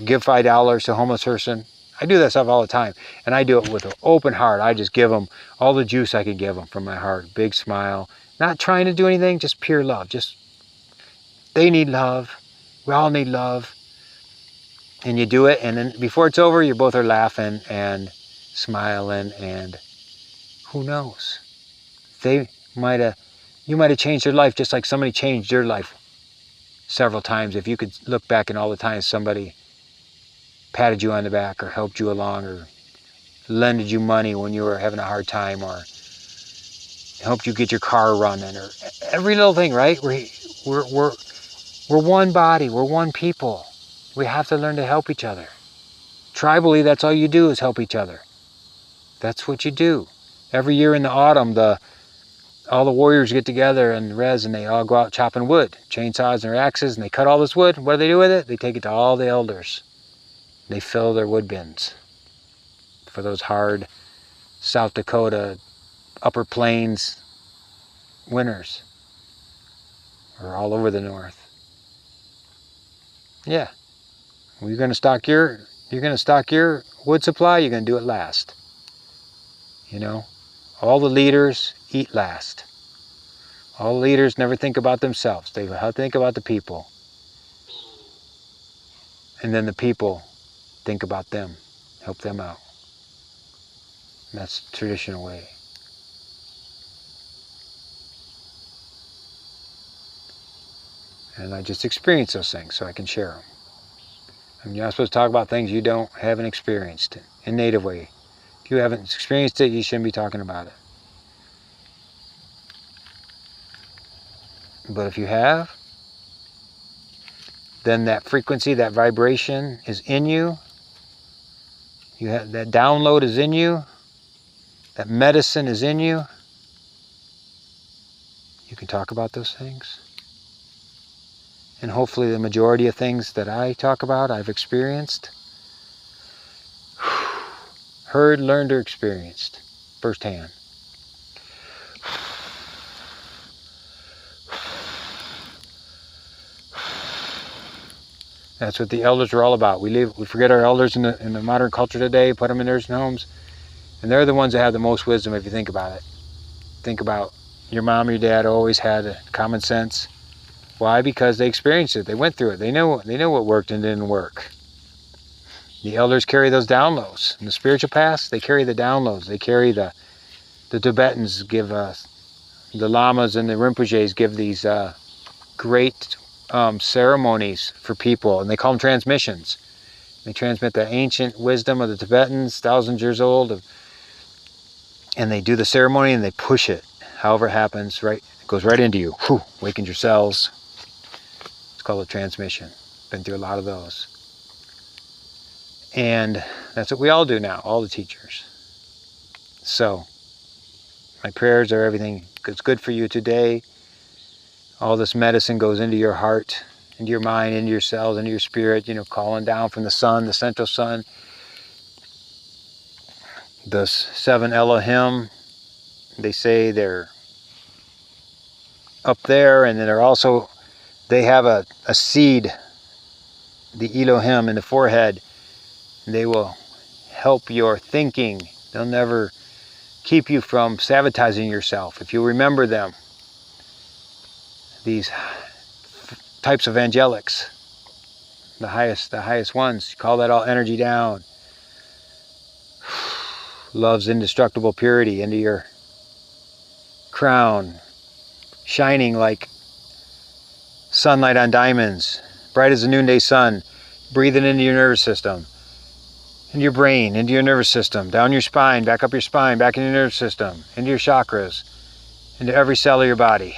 Give $5 to a homeless person. I do that stuff all the time. And I do it with an open heart. I just give them all the juice I can give them from my heart. Big smile. Not trying to do anything, just pure love. They need love. We all need love. And you do it, and then before it's over, you both are laughing and smiling, and who knows? You might have changed their life just like somebody changed your life several times. If you could look back and all the times somebody patted you on the back or helped you along or lended you money when you were having a hard time or helped you get your car running, or every little thing, right? We're one body, we're one people. We have to learn to help each other. Tribally, that's all you do is help each other. That's what you do. Every year in the autumn, all the warriors get together and res, and they all go out chopping wood, chainsaws and their axes, and they cut all this wood. What do they do with it? They take it to all the elders. They fill their wood bins for those hard South Dakota upper plains winters, or all over the north. Yeah. You're going to stock your wood supply, you're going to do it last. All the leaders eat last. All the leaders never think about themselves. They think about the people. And then the people think about them. help them out. And that's the traditional way. And I just experience those things so I can share them. I mean, you're not supposed to talk about things you haven't experienced in native way. If you haven't experienced it, you shouldn't be talking about it. But if you have, then that frequency, that vibration is in you. You have that download is in you. That medicine is in you. You can talk about those things. And hopefully the majority of things that I talk about, I've experienced. Heard, learned, or experienced firsthand. That's what the elders are all about. We forget our elders in the modern culture today, put them in nursing homes, and they're the ones that have the most wisdom if you think about it. Think about your mom or your dad always had common sense. Why? Because they experienced it. They went through it. They know what worked and didn't work. The elders carry those downloads. In the spiritual past, they carry the downloads. They carry the Tibetans give the lamas and the Rinpoches give these great ceremonies for people, and they call them transmissions. They transmit the ancient wisdom of the Tibetans, thousands of years old, and they do the ceremony and they push it. However it happens, right? It goes right into you. Whew, wakens your cells. It's called a transmission. Been through a lot of those. And that's what we all do now, all the teachers. So, my prayers are everything that's good for you today. All this medicine goes into your heart, into your mind, into your cells, into your spirit, calling down from the sun, the central sun. The 7 Elohim, they say they're up there, and then they have a seed, the Elohim in the forehead. They will help your thinking. They'll never keep you from sabotaging yourself. If you remember them, these types of angelics, the highest ones, call that all energy down. Love's indestructible purity into your crown, shining like sunlight on diamonds, bright as the noonday sun, breathing into your nervous system, into your brain, into your nervous system, down your spine, back up your spine, back into your nervous system, into your chakras, into every cell of your body.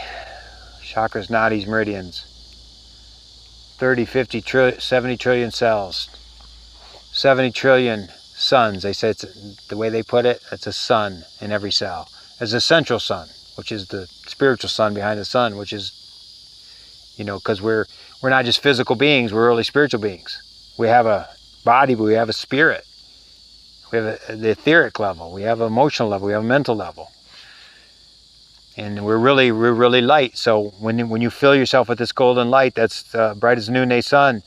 Chakras, nadis, meridians. 30, 50, 70 trillion cells. 70 trillion suns. They say the way they put it, it's a sun in every cell. There's a central sun, which is the spiritual sun behind the sun, which is, because we're not just physical beings, we're really spiritual beings. We have a body, but we have a spirit. We have the etheric level, we have an emotional level, we have a mental level. And we're really light. So when you fill yourself with this golden light that's bright as the noonday sun,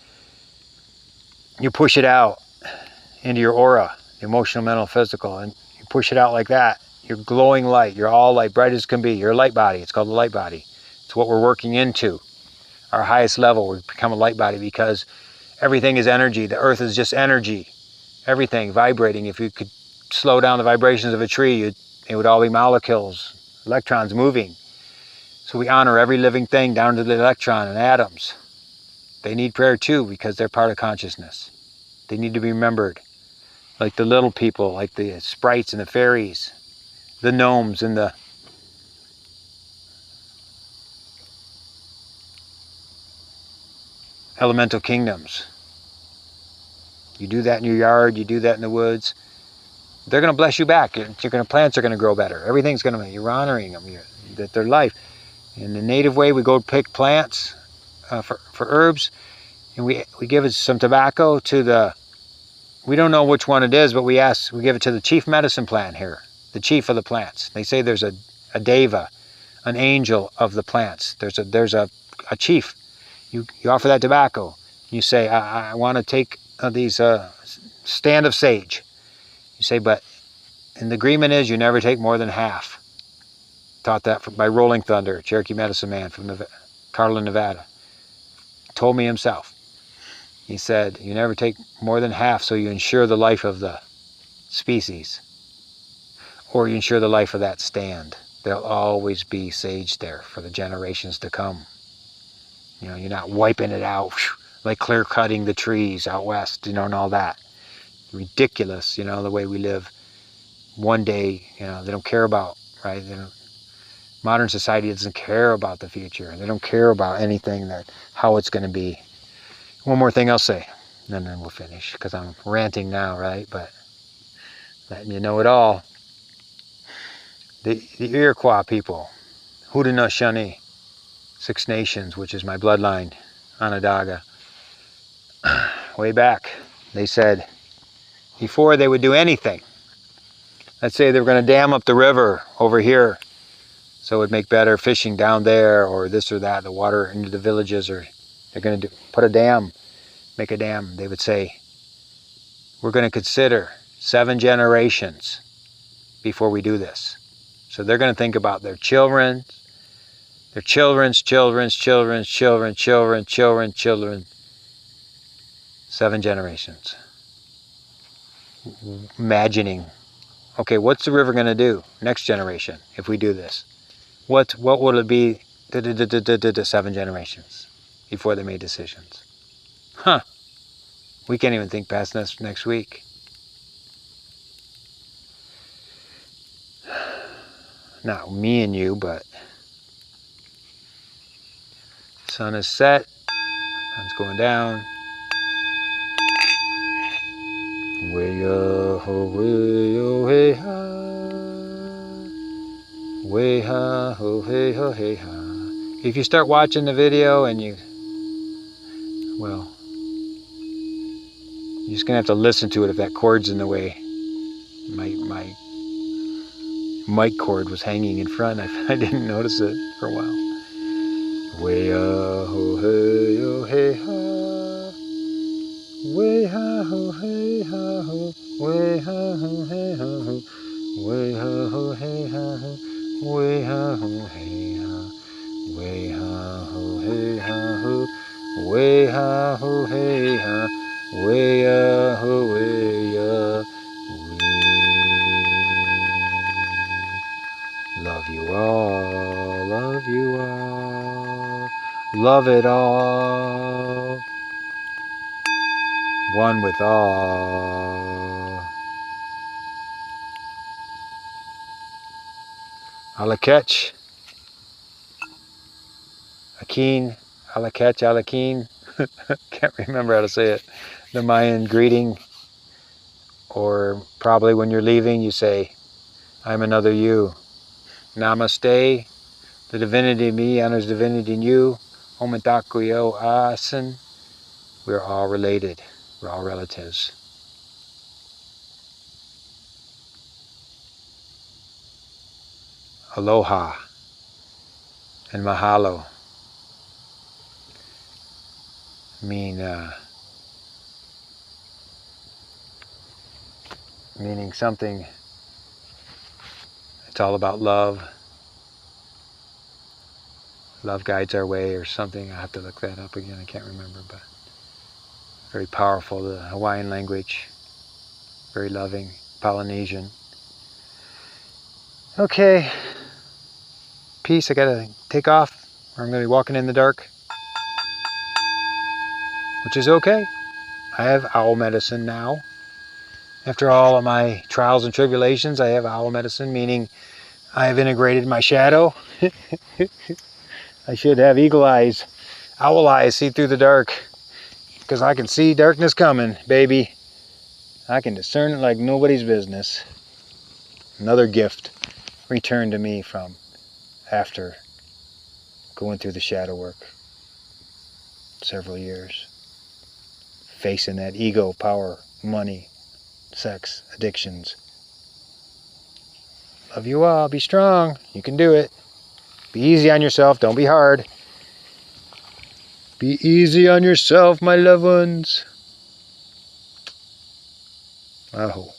you push it out into your aura, the emotional, mental, physical, and you push it out like that. You're glowing light. You're all light, bright as can be. You're a light body. It's called the light body. It's what we're working into. Our highest level, we become a light body because everything is energy. The earth is just energy. Everything vibrating. If you could slow down the vibrations of a tree, it would all be molecules, electrons moving. So we honor every living thing down to the electron and atoms. They need prayer too because they're part of consciousness. They need to be remembered. Like the little people, like the sprites and the fairies, the gnomes and the elemental kingdoms. You do that in your yard, you do that in the woods, they're going to bless you back. Plants are going to grow better. Everything's going to, you're honoring them, that their life. In the native way, we go pick plants for herbs, and we give it some tobacco to we don't know which one it is, but we give it to the chief medicine plant here, the chief of the plants. They say there's a deva, an angel of the plants. There's a chief. You offer that tobacco. You say, I want to take these stand of sage. You say, and the agreement is you never take more than half. Taught that by Rolling Thunder, Cherokee medicine man from Carlin, Nevada. Told me himself. He said, you never take more than half so you ensure the life of the species, or you ensure the life of that stand. There'll always be sage there for the generations to come. You know, you're not wiping it out like clear cutting the trees out west, you know, and all that. Ridiculous, you know, the way we live. One day, you know, they don't care about, right? Modern society doesn't care about the future. They don't care about anything that, how it's going to be. One more thing I'll say, and then we'll finish, because I'm ranting now, right? But letting you know it all. The Iroquois people, Haudenosaunee, Six Nations, which is my bloodline, Onondaga, way back, they said before they would do anything, let's say they were going to dam up the river over here so it would make better fishing down there, or this or that, the water into the villages, or they're going to put a dam, make a dam, they would say, we're going to consider 7 generations before we do this. So they're going to think about their children, their children's children's children's children, children, children, children. 7 generations. Imagining, okay, what's the river going to do next generation if we do this? What will it be 7 generations before they made decisions? Huh. We can't even think past next week. Not me and you, but sun is set, sun's going down. Way-ya, ho, way-yo, hey-ha. Way-ha, ho, hey-ho, hey-ha. If you start watching the video and you, well, you're just going to have to listen to it if that cord's in the way. My mic cord was hanging in front. I didn't notice it for a while. Way-ya, ho, hey-yo, hey-ha. Way-ha, ho, hey-ha, ho. Way-ha, ho, hey-ha, ho. Way-ha, ho, hey-ha, ho. Way-ha, ho, hey-ha. Way-ha, ho, hey-ha, ho. Way-ha, ho, hey-ha. Way-ya, ho, way-ya. Love you all, love you all, love it all, one with all. Alakech, Akin, Alakech, Alakin. Can't remember how to say it. The Mayan greeting, or probably when you're leaving, you say, I'm another you. Namaste. The divinity in me honors divinity in you. Omatakuyo asan. We're all related. We're all relatives. Aloha and mahalo meaning something. It's all about love. Love guides our way or something. I have to look that up again. I can't remember, but very powerful. The Hawaiian language, very loving. Polynesian. Okay. Peace. I gotta take off, or I'm gonna be walking in the dark, which is okay. I have owl medicine now. After all of my trials and tribulations, I have owl medicine, meaning I have integrated my shadow. I should have eagle eyes, owl eyes, see through the dark, because I can see darkness coming, baby. I can discern it like nobody's business. Another gift returned to me from after going through the shadow work several years, facing that ego, power, money, sex, addictions. Love you all. Be strong. You can do it. Be easy on yourself. Don't be hard. Be easy on yourself, my loved ones. Aho.